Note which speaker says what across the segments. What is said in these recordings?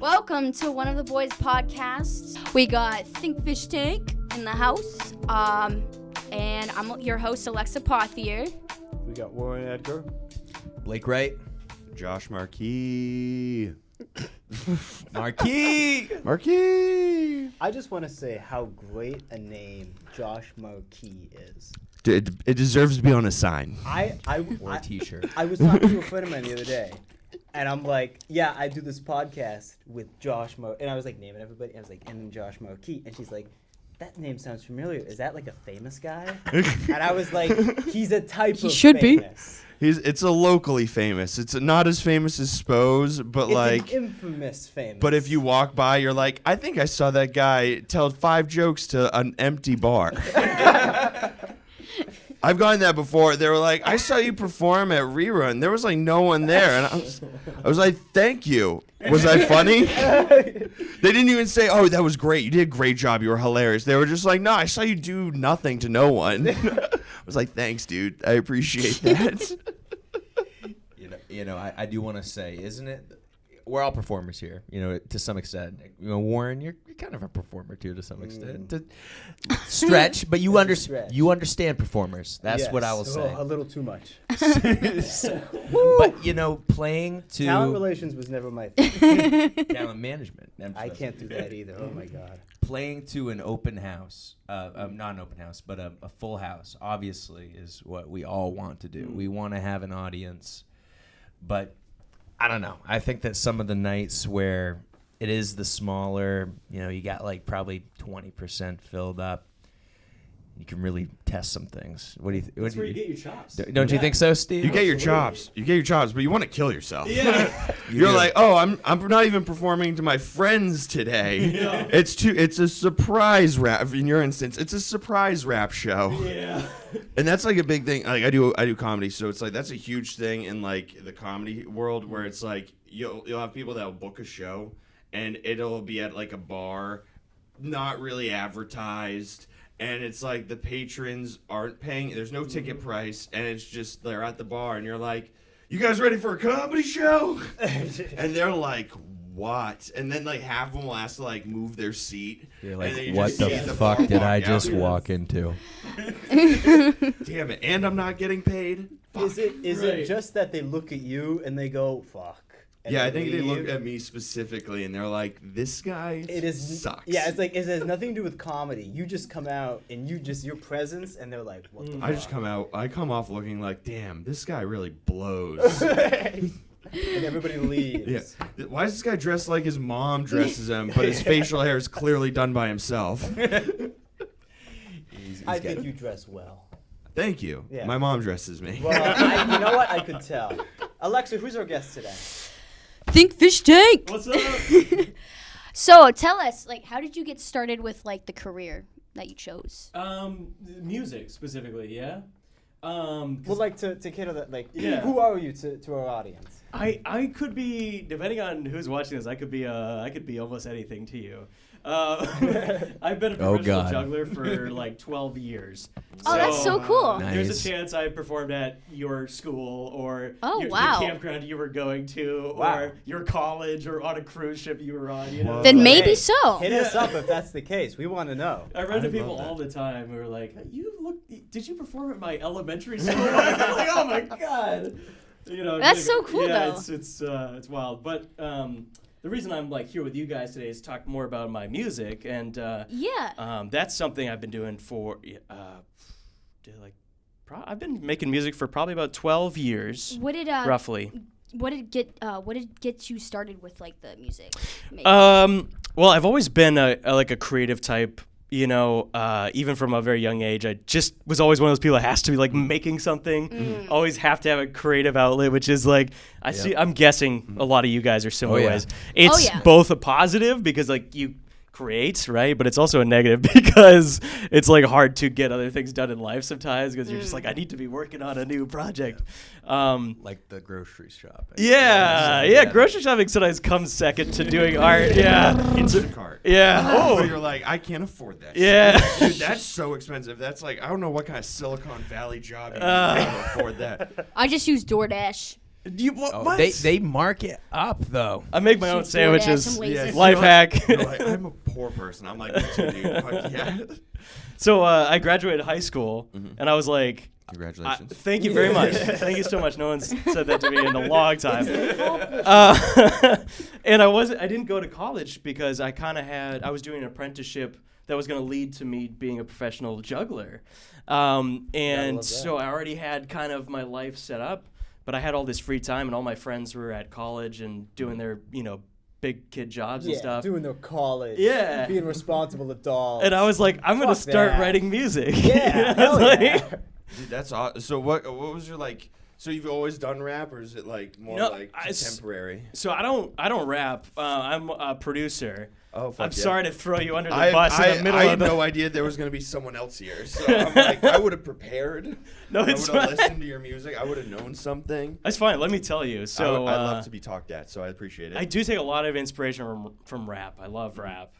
Speaker 1: Welcome to One of the Boys podcasts. We got Think Fish Tank in the house. And I'm your host, Alexa Pothier.
Speaker 2: We got Warren Edgar.
Speaker 3: Blake Wright.
Speaker 4: Josh Marquis.
Speaker 3: Marquis.
Speaker 2: I just want to say how great a name Josh Marquis is.
Speaker 4: It deserves to be on a sign.
Speaker 3: Or a t-shirt.
Speaker 2: I was talking to a friend of mine the other day, and I'm like, yeah, I do this podcast with Josh Marquis. And I was like, naming everybody. I was like, and then Josh Marquis. And she's like, that name sounds familiar. Is that like a famous guy? And I was like, he's a type of
Speaker 1: should be.
Speaker 2: famous.
Speaker 4: It's a locally famous. It's not as famous as Spose, but
Speaker 2: It's
Speaker 4: like
Speaker 2: an infamous famous.
Speaker 4: But if you walk by, you're like, I think I saw that guy tell 5 jokes to an empty bar. I've gotten that before. They were like, I saw you perform at Rerun. There was like no one there, and I was like, thank you. Was I funny? They didn't even say, oh, that was great. You did a great job. You were hilarious. They were just like, no, I saw you do nothing to no one. I was like, thanks, dude. I appreciate that.
Speaker 3: I do want to say, isn't it? We're all performers here, to some extent. Warren, you're kind of a performer too, to some extent. To stretch, but you understand performers. That's what I will say.
Speaker 2: A little too much.
Speaker 3: But playing to
Speaker 2: Talent relations was never my thing.
Speaker 3: talent management.
Speaker 2: I can't do that either. Oh my god.
Speaker 3: Playing to an open house, not an open house, but a full house, obviously, is what we all want to do. We want to have an audience, but I don't know. I think that some of the nights where it is the smaller, you got like probably 20% filled up, you can really test some things. What do you think?
Speaker 5: That's where you get your chops.
Speaker 3: Don't you think so, Steve?
Speaker 4: You get your chops. You get your chops, but you want to kill yourself.
Speaker 5: Yeah.
Speaker 4: You're like, oh, I'm not even performing to my friends today.
Speaker 5: Yeah.
Speaker 4: It's a surprise rap. In your instance, it's a surprise rap show.
Speaker 5: Yeah.
Speaker 4: And that's like a big thing. Like I do comedy, so it's like that's a huge thing in like the comedy world where it's like you'll have people that will book a show and it'll be at like a bar, not really advertised. And it's like the patrons aren't paying. There's no ticket price, and it's just they're at the bar, and you're like, "You guys ready for a comedy show?" And they're like, "What?" And then like half of them will ask to like move their seat.
Speaker 3: You're
Speaker 4: and
Speaker 3: like,
Speaker 4: then you
Speaker 3: what
Speaker 4: just
Speaker 3: the
Speaker 4: see
Speaker 3: fuck
Speaker 4: bar
Speaker 3: did
Speaker 4: walk
Speaker 3: I
Speaker 4: out.
Speaker 3: just walk into?
Speaker 4: Damn it! And I'm not getting paid.
Speaker 2: Is it
Speaker 5: Right.
Speaker 2: just that they look at you and they go, fuck? And
Speaker 4: Yeah, I think they look
Speaker 2: leave?
Speaker 4: at me specifically, and they're like, "This guy sucks."
Speaker 2: Yeah, it's like it has nothing to do with comedy. You just come out and your presence, and they're like, what the
Speaker 4: I just come off looking like, "Damn, this guy really blows."
Speaker 2: and everybody leaves.
Speaker 4: Yeah. Why is this guy dressed like his mom dresses him, but his facial hair is clearly done by himself?
Speaker 2: I think you dress well.
Speaker 4: Thank you.
Speaker 2: Yeah.
Speaker 4: My mom dresses me.
Speaker 2: Well, you know what? I could tell. Alexa, who's our guest today?
Speaker 1: Think Fish Tank.
Speaker 5: What's up?
Speaker 1: So tell us, like, how did you get started with like the career that you chose?
Speaker 5: Music specifically, yeah.
Speaker 2: Well, like to cater that, like,
Speaker 5: Yeah.
Speaker 2: who are you to our audience?
Speaker 5: I could be, depending on who's watching this, I could be almost anything to you. I've been a professional
Speaker 3: God.
Speaker 5: juggler for like 12 years.
Speaker 1: Oh, that's so cool.
Speaker 3: Nice.
Speaker 5: There's a chance I performed at your school or
Speaker 1: Oh,
Speaker 5: the
Speaker 1: wow.
Speaker 5: campground you were going to
Speaker 2: Wow.
Speaker 5: or your college or on a cruise ship you were on.
Speaker 4: Whoa.
Speaker 1: Then maybe
Speaker 2: Hey,
Speaker 1: so.
Speaker 2: Hit us up if that's the case. We want to know.
Speaker 5: I run to people
Speaker 4: love that.
Speaker 5: all the time who are like, did you perform at my elementary school? I'm like, oh my God.
Speaker 1: That's so cool,
Speaker 5: yeah,
Speaker 1: though.
Speaker 5: it's wild. But the reason I'm like here with you guys today is to talk more about my music. And
Speaker 1: Yeah.
Speaker 5: that's something I've been doing for, I've been making music for probably about 12 years,
Speaker 1: What did
Speaker 5: roughly.
Speaker 1: what did get you started with like the music? making?
Speaker 5: Well, I've always been a creative type. Even from a very young age, I just was always one of those people that has to be like making something. Always have to have a creative outlet, which is like I'm guessing a lot of you guys are similar
Speaker 3: yeah.
Speaker 5: ways. It's
Speaker 1: yeah.
Speaker 5: both a positive because like you create, right? But it's also a negative because it's like hard to get other things done in life sometimes because you're just like, I need to be working on a new project.
Speaker 3: Like the grocery shop.
Speaker 5: Grocery shopping sometimes comes second to doing art. Yeah.
Speaker 4: Instacart.
Speaker 5: Yeah.
Speaker 4: Oh,
Speaker 5: Oh.
Speaker 4: you're like, I can't afford that.
Speaker 5: Yeah.
Speaker 4: Dude, that's so expensive. That's like, I don't know what kind of Silicon Valley job you can afford that.
Speaker 1: I just use DoorDash.
Speaker 3: They mark it up though.
Speaker 5: I make my own
Speaker 1: Shoot DoorDash
Speaker 5: sandwiches.
Speaker 1: and Lasers.
Speaker 5: Life hack.
Speaker 4: You're like, I'm a poor person. I'm like, me too, dude. Fuck yeah.
Speaker 5: So I graduated high school, and I was like,
Speaker 4: Congratulations.
Speaker 5: thank you very much. Thank you so much. No one's said that to me in a long time. And I didn't go to college because I was doing an apprenticeship that was going to lead to me being a professional juggler. And so I already had kind of my life set up, but I had all this free time and all my friends were at college and doing their, big kid jobs and stuff.
Speaker 2: Doing their college.
Speaker 5: Yeah.
Speaker 2: Being responsible adults.
Speaker 5: And I was like, I'm going to
Speaker 2: Fuck
Speaker 5: start
Speaker 2: that.
Speaker 5: writing music.
Speaker 2: Yeah,
Speaker 5: I was
Speaker 2: hell
Speaker 5: like-
Speaker 2: yeah.
Speaker 4: Dude, that's awesome. So what was your like? So you've always done rap, or is it like more
Speaker 5: No,
Speaker 4: like contemporary?
Speaker 5: So I don't rap. I'm a producer.
Speaker 4: Oh, fuck
Speaker 5: I'm
Speaker 4: yeah.
Speaker 5: sorry to throw you under the
Speaker 4: I
Speaker 5: bus in the middle
Speaker 4: had
Speaker 5: of the.
Speaker 4: no idea there was gonna be someone else here, so I'm like, I would have prepared.
Speaker 5: No,
Speaker 4: I
Speaker 5: it's
Speaker 4: would have
Speaker 5: fine.
Speaker 4: listened to your music. I would have known something.
Speaker 5: That's fine. Let me tell you. So
Speaker 4: I love to be talked at, so I appreciate it.
Speaker 5: I do take a lot of inspiration from rap. I love rap.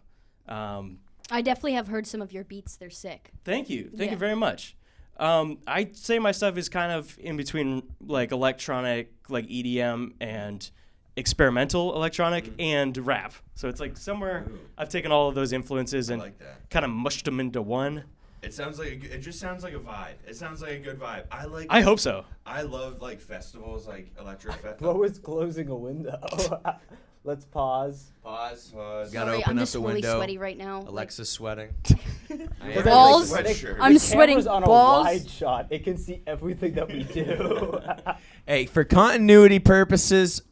Speaker 1: I definitely have heard some of your beats. They're sick.
Speaker 5: Thank you. Thank
Speaker 1: Yeah.
Speaker 5: you very much. I'd say my stuff is kind of in between like electronic, like EDM and experimental electronic and rap. So it's like somewhere I've taken all of those influences and
Speaker 4: like that.
Speaker 5: kind of mushed them into one.
Speaker 4: It sounds like it just sounds like a vibe. It sounds like a good vibe.
Speaker 5: I hope so.
Speaker 4: I love like festivals, like electric
Speaker 2: What
Speaker 4: festivals.
Speaker 2: was closing a window? Let's pause.
Speaker 3: Pause.
Speaker 4: Pause.
Speaker 3: Gotta
Speaker 1: Sorry,
Speaker 3: open
Speaker 1: I'm
Speaker 3: up
Speaker 1: just
Speaker 3: the
Speaker 1: really
Speaker 3: window.
Speaker 1: sweaty right now.
Speaker 3: Alexa's sweating.
Speaker 2: But
Speaker 1: Balls.
Speaker 2: like,
Speaker 4: Sweatshirt.
Speaker 1: I'm
Speaker 2: the
Speaker 1: sweating
Speaker 2: camera's on
Speaker 1: balls.
Speaker 2: a wide shot. It can see everything that we do.
Speaker 3: Hey, for continuity purposes,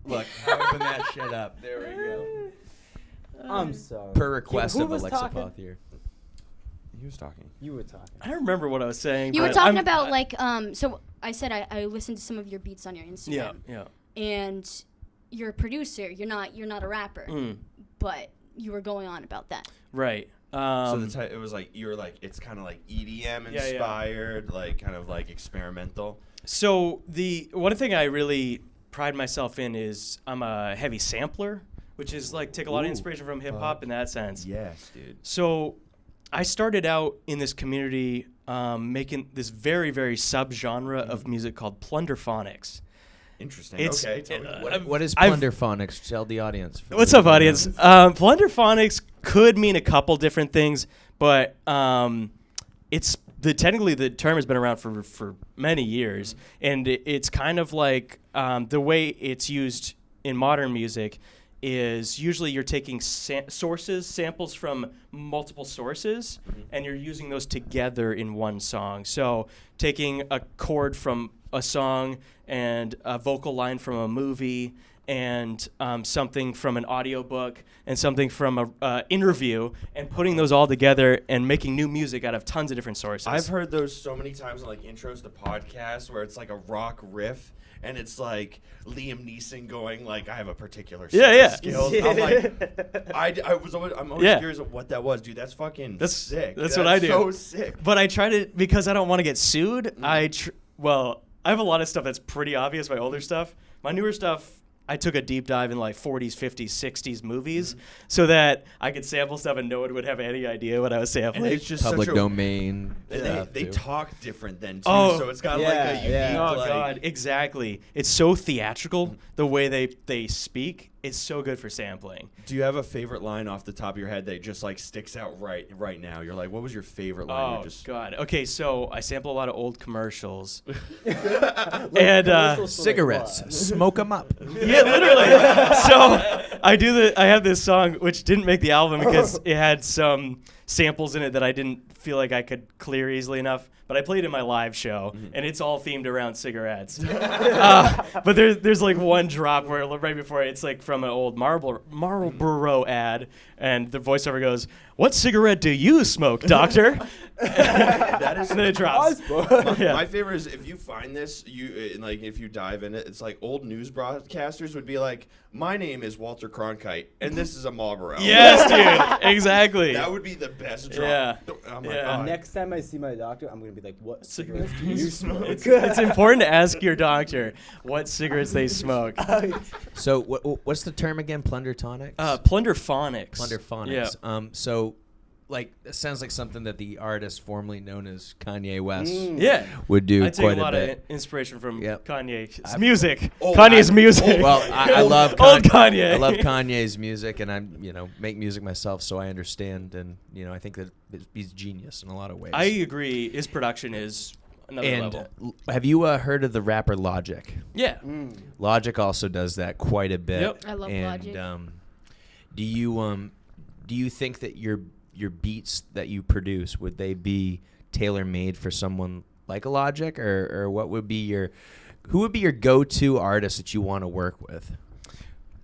Speaker 3: look, open that shit up. There we go.
Speaker 2: I'm sorry.
Speaker 3: Per request
Speaker 2: Who
Speaker 3: of
Speaker 2: was
Speaker 3: Alexa
Speaker 2: talking?
Speaker 3: Pothier.
Speaker 4: He was talking.
Speaker 2: You were talking.
Speaker 5: I don't remember what I was saying.
Speaker 1: You were
Speaker 5: but
Speaker 1: talking
Speaker 5: I'm-
Speaker 1: about like so I said I listened to some of your beats on your Instagram.
Speaker 5: Yeah.
Speaker 1: And you're a producer. You're not a rapper. But you were going on about that.
Speaker 5: Right.
Speaker 4: So the it was like you were like it's kind of like EDM
Speaker 5: Yeah.
Speaker 4: inspired, like kind of like experimental.
Speaker 5: So the one thing I really pride myself in is I'm a heavy sampler, which is like take a lot of inspiration from hip hop in that sense.
Speaker 4: Yes, dude.
Speaker 5: So I started out in this community making this very, very subgenre of music called plunderphonics.
Speaker 4: Interesting.
Speaker 5: It's-
Speaker 4: Okay. Tell me.
Speaker 3: What is
Speaker 5: I've-
Speaker 3: plunderphonics? Tell the audience. for
Speaker 5: What's
Speaker 3: those
Speaker 5: up,
Speaker 3: who don't
Speaker 5: audience?
Speaker 3: know.
Speaker 5: Plunderphonics could mean a couple different things, but technically the term has been around for many years, and it's kind of like the way it's used in modern music is usually you're taking samples from multiple sources, and you're using those together in one song. So taking a chord from a song and a vocal line from a movie and something from an audiobook and something from a interview and putting those all together and making new music out of tons of different sources.
Speaker 4: I've heard those so many times in like intros to podcasts where it's like a rock riff and it's like Liam Neeson going like I have a particular set
Speaker 5: Yeah.
Speaker 4: of skills. I'm like I'm always
Speaker 5: Yeah.
Speaker 4: curious of what that was, dude. That's fucking sick.
Speaker 5: That's what I do.
Speaker 4: So sick.
Speaker 5: But I try to, because I don't want to get sued, I have a lot of stuff that's pretty obvious, my older stuff. My newer stuff, I took a deep dive in like 40s, 50s, 60s movies so that I could sample stuff and no one would have any idea what I was
Speaker 4: And
Speaker 5: sampling.
Speaker 4: it's just
Speaker 3: Public
Speaker 4: such a,
Speaker 3: domain.
Speaker 4: and
Speaker 3: stuff,
Speaker 4: they
Speaker 3: too.
Speaker 4: talk different then too,
Speaker 5: Oh,
Speaker 4: so it's got like
Speaker 2: yeah,
Speaker 4: a unique
Speaker 2: yeah.
Speaker 5: Oh
Speaker 4: like,
Speaker 5: God, exactly. It's so theatrical the way they speak. It's so good for sampling.
Speaker 4: Do you have a favorite line off the top of your head that just like sticks out right now? You're like, what was your favorite line?
Speaker 5: Oh
Speaker 4: You're just
Speaker 5: God. Okay, so I sample a lot of old commercials.
Speaker 2: Like,
Speaker 5: And,
Speaker 2: commercials for, like,
Speaker 3: Cigarettes.
Speaker 2: what?
Speaker 3: Smoke them up.
Speaker 5: Yeah, literally. So I have this song which didn't make the album because it had some samples in it that I didn't feel like I could clear easily enough. But I played in my live show, and it's all themed around cigarettes. But there's like one drop where right before it's like from an old Marlboro ad, and the voiceover goes, "What cigarette do you smoke, doctor?"
Speaker 4: that is
Speaker 5: And then it drops. Yeah.
Speaker 4: My favorite is if you find this, like if you dive in it, it's like old news broadcasters would be like, "My name is Walter Cronkite, and this is a Marlboro."
Speaker 5: Yes, dude. Exactly.
Speaker 4: That would be the best drop.
Speaker 5: Yeah.
Speaker 4: I'm like,
Speaker 5: Yeah.
Speaker 4: oh,
Speaker 2: Next time I see my doctor, I'm gonna be like, "What
Speaker 5: Cigarettes
Speaker 2: cigarettes do you smoke?"
Speaker 5: It's important to ask your doctor what cigarettes they smoke.
Speaker 3: So what's the term again? Plundertonics?
Speaker 5: Plunderphonics.
Speaker 3: Plunderphonics.
Speaker 5: Yeah.
Speaker 3: So like it sounds like something that the artist formerly known as Kanye West
Speaker 5: Yeah.
Speaker 3: would do
Speaker 5: I take
Speaker 3: quite
Speaker 5: a lot
Speaker 3: bit.
Speaker 5: of inspiration from
Speaker 3: Yep.
Speaker 5: Kanye. It's music.
Speaker 3: Oh,
Speaker 5: Kanye's music.
Speaker 3: Well, I love
Speaker 5: Old Kanye.
Speaker 3: I love Kanye's music, and I'm make music myself, so I understand, and I think that he's genius in a lot of ways.
Speaker 5: I agree. His production is another level.
Speaker 3: Have you heard of the rapper Logic?
Speaker 5: Yeah.
Speaker 3: Logic also does that quite a bit.
Speaker 5: Yep.
Speaker 1: I love
Speaker 3: and,
Speaker 1: Logic.
Speaker 3: Do you think that your beats that you produce, would they be tailor made for someone like a Logic, or what would be who would be your go-to artist that you want to work with?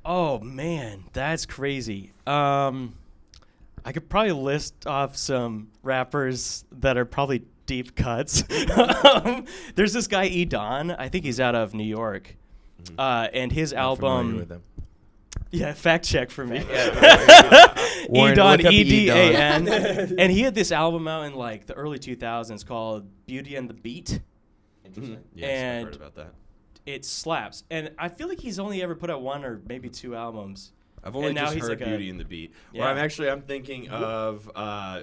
Speaker 5: Oh man, that's crazy. I could probably list off some rappers that are probably deep cuts. There's this guy Edon. I think he's out of New York, and his
Speaker 3: Not familiar
Speaker 5: album.
Speaker 3: with him.
Speaker 5: Yeah, fact check for me.
Speaker 3: Warren,
Speaker 5: Edon,
Speaker 3: look up
Speaker 5: E-D-A-N. And he had this album out in like the early 2000s called Beauty and the Beat.
Speaker 4: Yes,
Speaker 5: And-
Speaker 4: I've heard about that.
Speaker 5: It slaps. And I feel like he's only ever put out one or maybe two albums.
Speaker 4: I've only
Speaker 5: And now
Speaker 4: just
Speaker 5: he's
Speaker 4: heard
Speaker 5: like a-
Speaker 4: Beauty and the Beat.
Speaker 5: Yeah.
Speaker 4: Well, I'm thinking of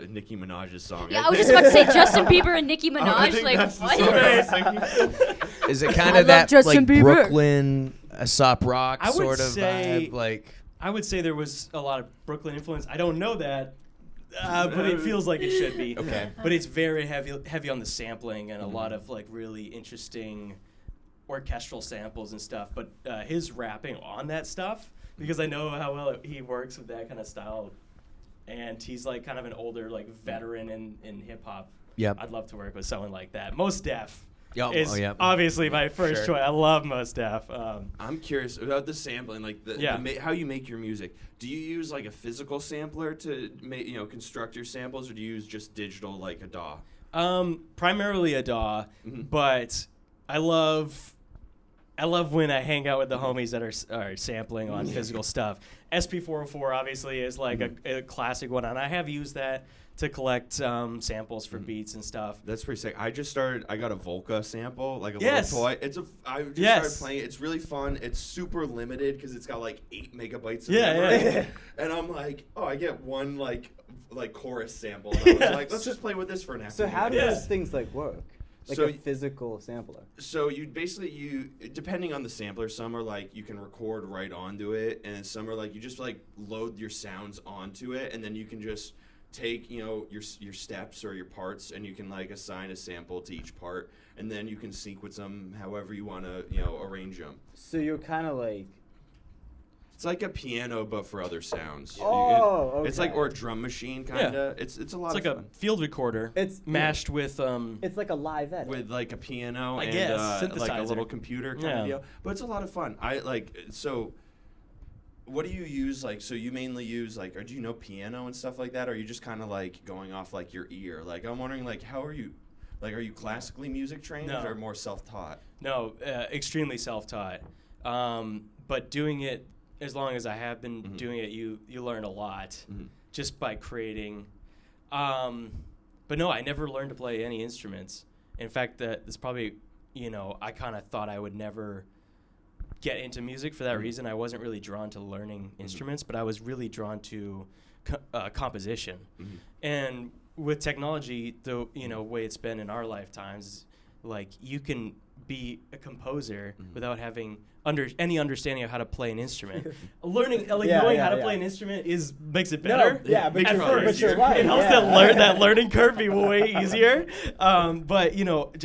Speaker 4: Nicki Minaj's song.
Speaker 1: Yeah, I was just about to say Justin Bieber and Nicki
Speaker 4: I
Speaker 1: Minaj.
Speaker 4: think
Speaker 1: Like,
Speaker 4: that's the
Speaker 1: what?
Speaker 4: song I was thinking.
Speaker 3: Is it
Speaker 1: I
Speaker 3: kind
Speaker 1: love
Speaker 3: of that
Speaker 1: Justin
Speaker 3: like
Speaker 1: Bieber.
Speaker 3: Brooklyn Aesop Rock
Speaker 5: I would
Speaker 3: sort of
Speaker 5: say-
Speaker 3: vibe? Like,
Speaker 5: I would say there was a lot of Brooklyn influence. I don't know that, but it feels like it should be.
Speaker 3: Okay.
Speaker 5: But it's very heavy on the sampling and a lot of like really interesting orchestral samples and stuff. But his rapping on that stuff, because I know how well he works with that kind of style, and he's like kind of an older like veteran in hip hop.
Speaker 3: Yep.
Speaker 5: I'd love to work with someone like that. Mos Def
Speaker 3: Oh,
Speaker 5: is
Speaker 3: oh, yeah.
Speaker 5: obviously my first
Speaker 3: Sure.
Speaker 5: choice. I love Mos Def.
Speaker 4: I'm curious about the sampling, like how you make your music. Do you use like a physical sampler to construct your samples, or do you use just digital like a DAW?
Speaker 5: Primarily a DAW, but I love when I hang out with the homies that are sampling on physical stuff. SP404 obviously is like a classic one, and I have used that to collect samples for beats and stuff.
Speaker 4: That's pretty sick. I got a Volca sample, like a
Speaker 5: Yes.
Speaker 4: little toy. I just
Speaker 5: Yes.
Speaker 4: started playing it. It's really fun. It's super limited because it's got like 8 megabytes of
Speaker 5: Yeah,
Speaker 4: memory.
Speaker 5: yeah.
Speaker 4: And I'm like, oh, I get one like chorus sample. And I was like, let's just play with this for an hour.
Speaker 2: So how do
Speaker 5: Yeah.
Speaker 2: those things like work? Like
Speaker 4: So
Speaker 2: a physical sampler.
Speaker 4: So you basically depending on the sampler, some are like you can record right onto it, and some are like you just like load your sounds onto it, and then you can just take your steps or your parts, and you can like assign a sample to each part, and then you can sequence them however you want to arrange them.
Speaker 2: So you're kind of like.
Speaker 4: It's like a piano but for other sounds.
Speaker 2: Oh,
Speaker 4: It's like
Speaker 2: okay.
Speaker 4: or a drum machine kind of. It's a lot
Speaker 5: It's like
Speaker 4: of
Speaker 5: a
Speaker 4: fun.
Speaker 5: field recorder
Speaker 2: It's-
Speaker 5: mashed with
Speaker 2: It's like a live edit.
Speaker 4: With like a piano
Speaker 5: I
Speaker 4: and
Speaker 5: guess,
Speaker 4: like a
Speaker 5: synthesizer.
Speaker 4: little computer kind
Speaker 5: Yeah.
Speaker 4: of deal. But it's a lot of fun. So what do you use so you mainly use or do you know piano and stuff like that, or are you just kind of like going off like your ear? Like I'm wondering how are you are you classically music trained
Speaker 5: No.
Speaker 4: or more self-taught?
Speaker 5: No, extremely self-taught. But doing it as long as I have been doing it, you learn a lot just by creating. But no, I never learned to play any instruments. In fact, that's probably, I kind of thought I would never get into music for that reason. I wasn't really drawn to learning instruments, but I was really drawn to composition. And with technology, the way it's been in our lifetimes, like you can be a composer without having any understanding of how to play an instrument. Learning, knowing how to play an instrument makes it better.
Speaker 2: No, yeah, but
Speaker 5: At
Speaker 2: you're,
Speaker 5: first.
Speaker 2: but you're right.
Speaker 5: It helps
Speaker 2: yeah.
Speaker 5: that learning curve be way easier. But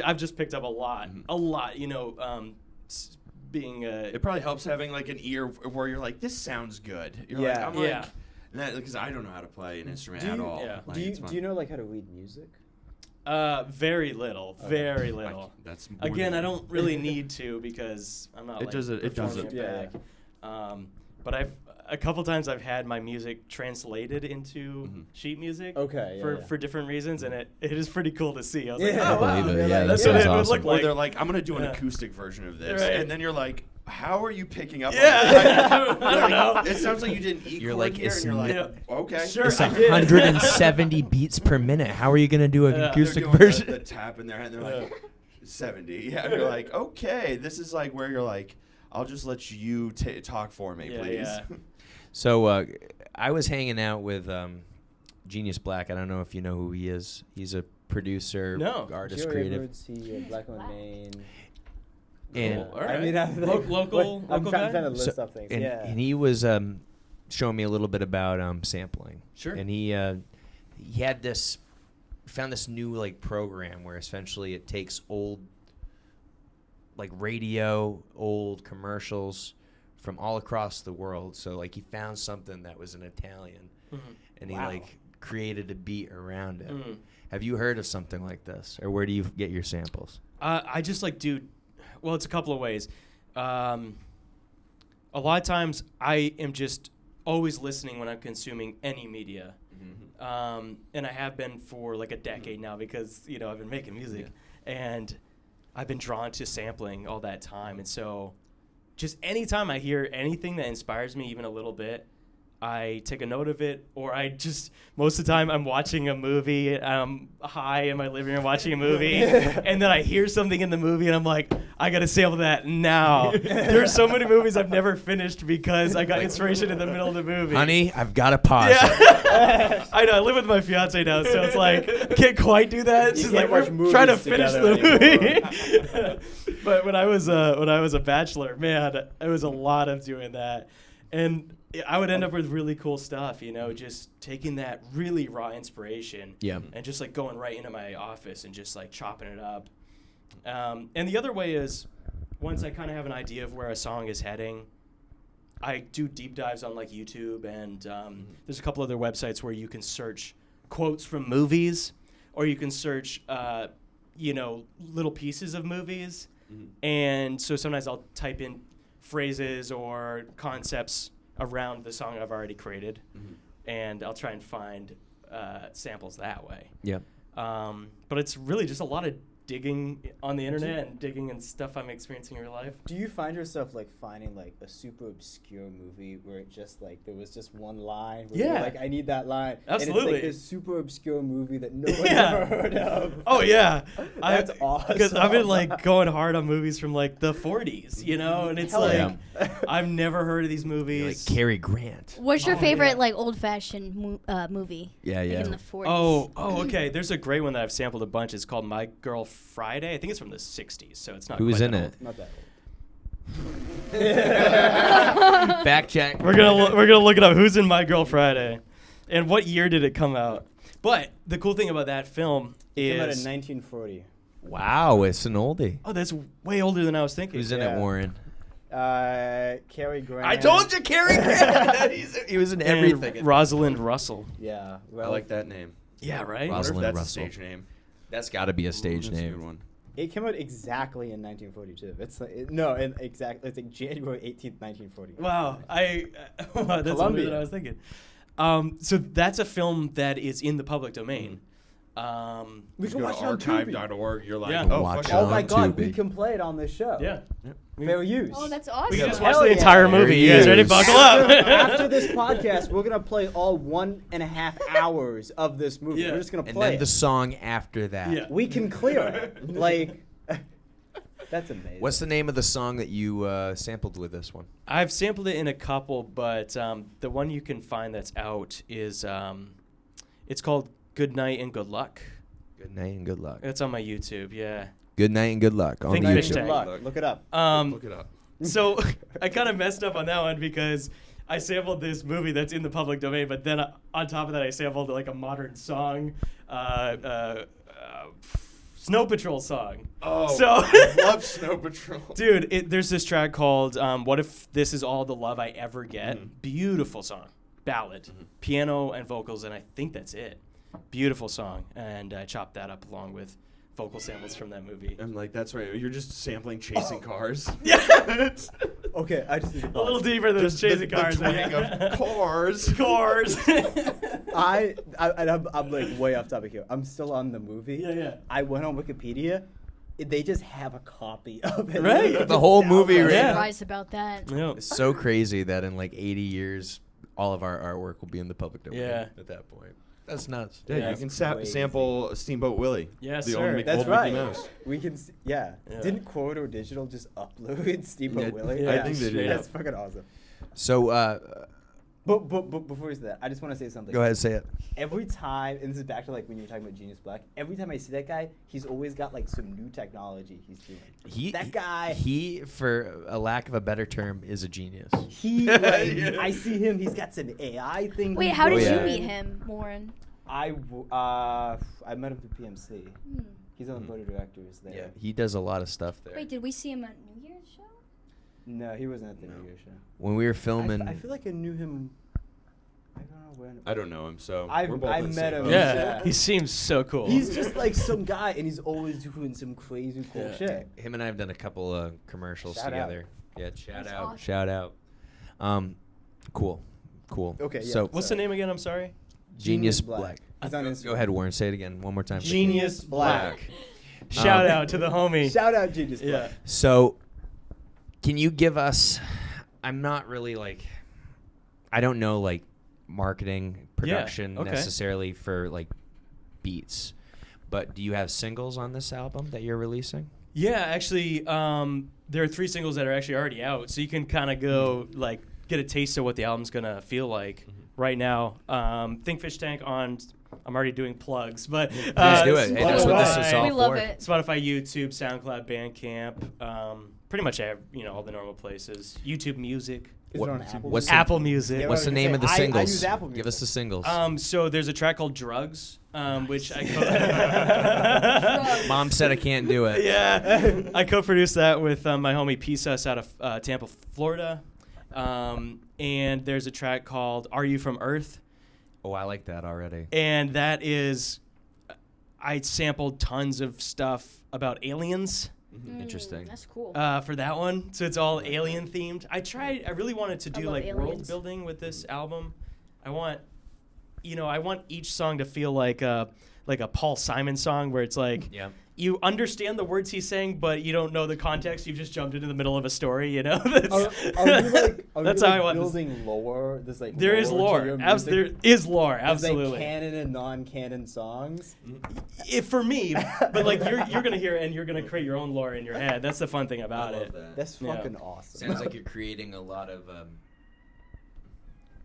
Speaker 5: I've just picked up a lot. Being
Speaker 4: It probably helps having like an ear where you're like, this sounds good. You're like,
Speaker 2: Yeah.
Speaker 4: I'm
Speaker 5: Yeah.
Speaker 4: like, because I don't know how to play an instrument
Speaker 2: Do
Speaker 4: at
Speaker 2: you-
Speaker 4: all.
Speaker 5: Yeah.
Speaker 4: Like,
Speaker 2: Do you
Speaker 4: it's fun.
Speaker 2: do you know like how to read music?
Speaker 5: very little, very little.
Speaker 4: That's more
Speaker 5: Again,
Speaker 4: than-
Speaker 5: I don't really need to because I'm not.
Speaker 4: It
Speaker 5: like,
Speaker 4: does it- it does
Speaker 5: performing
Speaker 2: it.
Speaker 5: back. But a couple times I've had my music translated into sheet music.
Speaker 2: Okay, yeah,
Speaker 5: for different reasons, and it is pretty cool to see. I was like,
Speaker 2: Yeah.
Speaker 5: oh
Speaker 2: I
Speaker 5: wow,
Speaker 3: believe it.
Speaker 2: You're
Speaker 3: Yeah,
Speaker 2: like,
Speaker 3: that
Speaker 5: that's what
Speaker 3: sounds
Speaker 5: it would
Speaker 3: awesome.
Speaker 5: look
Speaker 4: Or
Speaker 5: like.
Speaker 4: they're like, I'm gonna do an
Speaker 5: Yeah.
Speaker 4: acoustic version of this,
Speaker 5: Right.
Speaker 4: and then you're like, how are you picking up?
Speaker 5: Yeah.
Speaker 4: on this?
Speaker 5: I don't know.
Speaker 4: It sounds like you did an E
Speaker 3: You're
Speaker 4: chord
Speaker 3: like,
Speaker 4: here,
Speaker 3: it's
Speaker 4: and you're like,
Speaker 5: n-
Speaker 4: okay,
Speaker 5: Sure.
Speaker 3: It's
Speaker 5: I did.
Speaker 3: 170 beats per minute. How are you gonna do an
Speaker 5: Yeah.
Speaker 4: They're
Speaker 3: acoustic
Speaker 4: doing
Speaker 3: version?
Speaker 4: the tap in their hand. They're like 70. Yeah, and you're like, okay, this is like where you're like, I'll just let you talk for me,
Speaker 5: Yeah,
Speaker 4: please.
Speaker 5: yeah.
Speaker 3: So I was hanging out with Genius Black. I don't know if you know who he is. He's a producer,
Speaker 5: No.
Speaker 3: artist,
Speaker 2: Jerry
Speaker 3: creative.
Speaker 2: Edwards, he Black on Maine.
Speaker 3: And
Speaker 5: All right.
Speaker 2: I mean, I'm like,
Speaker 5: local
Speaker 2: I'm
Speaker 5: guy?
Speaker 2: trying to list
Speaker 3: So-
Speaker 2: up things.
Speaker 3: and,
Speaker 2: yeah.
Speaker 3: and he was showing me a little bit about sampling.
Speaker 5: Sure.
Speaker 3: And he had found this new like program where essentially it takes old like radio, old commercials from all across the world. So like he found something that was in Italian, and he
Speaker 2: Wow.
Speaker 3: like created a beat around it.
Speaker 5: Mhm.
Speaker 3: Have you heard of something like this, or where do you get your samples?
Speaker 5: I just like do, well, it's a couple of ways. A lot of times I am just always listening when I'm consuming any media. And I have been for like a decade now because, you know, I've been making music and I've been drawn to sampling all that time. And so just anytime I hear anything that inspires me even a little bit, I take a note of it, or I just, most of the time I'm watching a movie, I'm high in my living room watching a movie, and then I hear something in the movie and I'm like, I gotta sample that now. There's so many movies I've never finished because I got inspiration in the middle of the movie.
Speaker 3: Honey, I've got to pause. it.
Speaker 5: Yeah. I know, I live with my fiance now, so it's like, I can't quite do that. It's
Speaker 2: You
Speaker 5: just
Speaker 2: can't
Speaker 5: like,
Speaker 2: watch
Speaker 5: we're trying to
Speaker 2: movies
Speaker 5: finish
Speaker 2: together
Speaker 5: the movie. But when I was a bachelor, man, it was a lot of doing that. And I would end up with really cool stuff, you know, just taking that really raw inspiration
Speaker 3: Yeah.
Speaker 5: and just like going right into my office and just like chopping it up. And the other way is, once I kind of have an idea of where a song is heading, I do deep dives on like YouTube, and there's a couple other websites where you can search quotes from movies, or you can search, you know, little pieces of movies. And so sometimes I'll type in phrases or concepts around the song I've already created, and I'll try and find samples that way.
Speaker 3: Yep.
Speaker 5: But it's really just a lot of digging on the internet and digging in stuff I'm experiencing in real life.
Speaker 2: Do you find yourself like finding like a super obscure movie where it just like there was just one line where you're
Speaker 5: Yeah.
Speaker 2: like, I need that line,
Speaker 5: Absolutely.
Speaker 2: and it's like this super obscure movie that no one's
Speaker 5: Yeah.
Speaker 2: ever heard of?
Speaker 5: Oh yeah,
Speaker 2: That's awesome.
Speaker 5: Because I've been like going hard on movies from like the 40s, you know, and it's
Speaker 2: Hell
Speaker 5: like
Speaker 2: yeah.
Speaker 5: I've never heard of these
Speaker 3: You're
Speaker 5: movies.
Speaker 3: like Cary Grant.
Speaker 1: What's your
Speaker 5: Oh,
Speaker 1: favorite
Speaker 5: yeah.
Speaker 1: like old-fashioned movie?
Speaker 3: Yeah,
Speaker 1: Like
Speaker 3: yeah.
Speaker 1: in the 40s.
Speaker 5: Oh, okay. There's a great one that I've sampled a bunch. It's called My Girl Friday. I think it's from the 60s, so it's not.
Speaker 3: Who's
Speaker 5: quite
Speaker 3: in
Speaker 5: that
Speaker 3: it?
Speaker 2: Not that
Speaker 3: Fact check.
Speaker 5: We're gonna look it up. Who's in My Girl Friday, and what year did it come out? But the cool thing about that film
Speaker 2: It came out in
Speaker 5: is,
Speaker 2: 1940.
Speaker 3: Wow, it's an oldie.
Speaker 5: oh, that's way older than I was thinking.
Speaker 3: Who's in
Speaker 2: Yeah.
Speaker 3: it, Warren?
Speaker 2: Cary Grant.
Speaker 3: I told you, Cary Grant. He was in
Speaker 5: And
Speaker 3: everything.
Speaker 5: Rosalind Russell.
Speaker 2: Yeah.
Speaker 4: I like that name.
Speaker 5: Yeah, right.
Speaker 4: I wonder if
Speaker 3: Rosalind
Speaker 4: that's
Speaker 3: Russell.
Speaker 4: a stage name.
Speaker 3: That's got to be a stage
Speaker 4: That's a good
Speaker 3: name.
Speaker 4: one.
Speaker 2: It came out exactly in 1942. It's like, it's like January 18th, 1940.
Speaker 5: Wow, that's older
Speaker 2: Columbia.
Speaker 5: than I was thinking. So that's a film that is in the public domain.
Speaker 2: We
Speaker 4: You
Speaker 2: can
Speaker 4: go
Speaker 2: watch
Speaker 4: to
Speaker 2: it on Tubi.
Speaker 4: archive.org. You're like,
Speaker 5: Yeah.
Speaker 4: oh,
Speaker 3: Watch
Speaker 4: fuck
Speaker 3: it
Speaker 2: Oh
Speaker 3: on
Speaker 2: my God,
Speaker 3: Tubi.
Speaker 2: we can play it on this show.
Speaker 5: Yeah.
Speaker 2: Fair use.
Speaker 1: Oh, that's awesome.
Speaker 5: We can just
Speaker 2: Hell
Speaker 5: watch the
Speaker 2: yeah.
Speaker 5: entire movie. You
Speaker 3: There
Speaker 5: guys
Speaker 3: it
Speaker 5: ready?
Speaker 3: is.
Speaker 5: Buckle up.
Speaker 2: After this podcast, we're gonna play all 1.5 hours of this movie.
Speaker 5: Yeah.
Speaker 2: We're just gonna
Speaker 3: And
Speaker 2: play
Speaker 3: then the
Speaker 2: it.
Speaker 3: song after that.
Speaker 5: Yeah.
Speaker 2: We can clear it. Like, that's amazing.
Speaker 3: What's the name of the song that you sampled with this one?
Speaker 5: I've sampled it in a couple, but the one you can find that's out is it's called "Good Night and Good Luck."
Speaker 3: Good night and good luck.
Speaker 5: It's on my YouTube. Yeah.
Speaker 3: Good night and good luck on
Speaker 5: Think
Speaker 3: the
Speaker 5: Fish
Speaker 3: YouTube.
Speaker 2: Good
Speaker 5: Tank.
Speaker 2: luck. Look it up.
Speaker 4: Look it up.
Speaker 5: So I kind of messed up on that one because I sampled this movie that's in the public domain, but then on top of that, I sampled like a modern song, Snow Patrol song.
Speaker 4: Oh,
Speaker 5: So-
Speaker 4: I love Snow Patrol.
Speaker 5: Dude, there's this track called "What If This Is All the Love I Ever Get." Beautiful song, ballad, piano and vocals, and I think that's it. Beautiful song, and I chopped that up along with vocal samples from that movie.
Speaker 4: I'm like, that's right. You're just sampling Chasing Cars.
Speaker 5: Yeah,
Speaker 2: Okay, I just need to
Speaker 5: a little
Speaker 2: pause.
Speaker 5: deeper than
Speaker 4: Just
Speaker 5: chasing cars.
Speaker 4: The twang of cars.
Speaker 5: Cars.
Speaker 2: I'm like way off topic here. I'm still on the movie.
Speaker 5: Yeah.
Speaker 2: I went on Wikipedia. They just have a copy of it.
Speaker 5: Right.
Speaker 3: The whole movie,
Speaker 1: I'm
Speaker 3: right?
Speaker 5: Yeah.
Speaker 1: surprised about that.
Speaker 5: Yeah.
Speaker 3: It's so crazy that in like 80 years, all of our artwork will be in the public domain
Speaker 5: Yeah.
Speaker 3: at that point. That's nuts.
Speaker 4: Yeah,
Speaker 5: Yeah.
Speaker 4: you can
Speaker 2: Crazy.
Speaker 4: sample Steamboat Willie.
Speaker 5: Yes,
Speaker 4: the
Speaker 5: sir.
Speaker 4: Old
Speaker 2: That's
Speaker 4: old
Speaker 2: right.
Speaker 4: Mickey Mouse.
Speaker 2: We can, yeah.
Speaker 5: Yeah.
Speaker 2: Didn't Quoto Digital just upload Steamboat
Speaker 4: Yeah,
Speaker 2: Willie?
Speaker 5: yeah, I
Speaker 4: think they did.
Speaker 2: That's fucking awesome.
Speaker 3: So
Speaker 2: But before you say that, I just want to say something.
Speaker 3: Go ahead, say it.
Speaker 2: Every time, and this is back to like when you were talking about Genius Black. Every time I see that guy, he's always got like some new technology he's doing. That guy.
Speaker 3: He, for a lack of a better term, is a genius.
Speaker 2: I see him. He's got some AI thing.
Speaker 1: Wait,
Speaker 2: he's
Speaker 1: how did
Speaker 2: doing.
Speaker 1: you meet him, Warren?
Speaker 2: I met him through PMC. He's on the board of directors there.
Speaker 3: Yeah, he does a lot of stuff there.
Speaker 1: Wait, did we see him at New Year's show?
Speaker 2: No, he wasn't at the New Year's show.
Speaker 3: When we were filming,
Speaker 2: I feel like I knew him. I don't know when.
Speaker 4: I don't know him, so
Speaker 2: I
Speaker 4: we're both
Speaker 2: met
Speaker 4: in the same
Speaker 2: him.
Speaker 4: boat.
Speaker 5: Yeah,
Speaker 2: Yeah.
Speaker 5: he seems so cool.
Speaker 2: He's just like some guy, and he's always doing some crazy cool shit.
Speaker 3: him and I have done a couple of commercials
Speaker 2: Shout out.
Speaker 3: together. Yeah, shout
Speaker 1: That's
Speaker 3: out,
Speaker 1: awesome.
Speaker 3: shout out. Cool.
Speaker 2: Okay, yeah.
Speaker 3: So
Speaker 5: What's the name again? I'm sorry.
Speaker 3: Genius Black.
Speaker 2: He's on Instagram.
Speaker 3: Go ahead, Warren. Say it again one more time.
Speaker 5: Genius
Speaker 2: Black.
Speaker 5: Shout out to the homie.
Speaker 2: Shout out Genius
Speaker 5: Yeah.
Speaker 2: Black.
Speaker 3: So, can you give us? I'm not really like, I don't know like marketing production
Speaker 5: okay.
Speaker 3: necessarily for like beats, but do you have singles on this album that you're releasing?
Speaker 5: Yeah, actually, there are 3 singles that are actually already out, so you can kind of go like get a taste of what the album's gonna feel like right now. Think Fish Tank on. I'm already doing plugs, but
Speaker 3: Please do it. Hey, that's what this is all
Speaker 1: We love
Speaker 3: for.
Speaker 1: it.
Speaker 5: Spotify, YouTube, SoundCloud, Bandcamp, pretty much all the normal places. YouTube Music,
Speaker 2: Is it on Apple?
Speaker 3: What's
Speaker 5: Apple Music.
Speaker 2: Yeah,
Speaker 3: What's the
Speaker 2: I was
Speaker 3: name
Speaker 2: gonna
Speaker 3: of the
Speaker 2: say, I
Speaker 3: singles?
Speaker 2: use Apple
Speaker 3: Give us the singles.
Speaker 5: So there's a track called Drugs, which I
Speaker 3: Mom said I can't do it.
Speaker 5: yeah, I co-produced that with my homie Pisas out of Tampa, Florida. And there's a track called Are You From Earth?
Speaker 3: Oh, I like that already.
Speaker 5: And that is, I sampled tons of stuff about aliens
Speaker 3: Interesting.
Speaker 1: That's cool.
Speaker 5: for that one. So it's all alien themed. I really wanted to do
Speaker 1: love
Speaker 5: like world
Speaker 1: aliens.
Speaker 5: building with this album. I want each song to feel like a Paul Simon song where it's like,
Speaker 3: Yeah.
Speaker 5: you understand the words he's saying, but you don't know the context. You've just jumped into the middle of a story,
Speaker 2: Are
Speaker 5: That's,
Speaker 2: you like,
Speaker 5: That's how I want this.
Speaker 2: building lore? There's like
Speaker 5: there is
Speaker 2: to
Speaker 5: lore.
Speaker 2: your
Speaker 5: There
Speaker 2: music?
Speaker 5: is lore.
Speaker 2: There's,
Speaker 5: Absolutely.
Speaker 2: like canon and non-canon songs.
Speaker 5: For me, but like you're gonna hear it and you're gonna create your own lore in your head. That's the fun thing about it.
Speaker 2: That's
Speaker 5: Yeah.
Speaker 2: fucking awesome.
Speaker 3: Sounds like you're creating a lot of.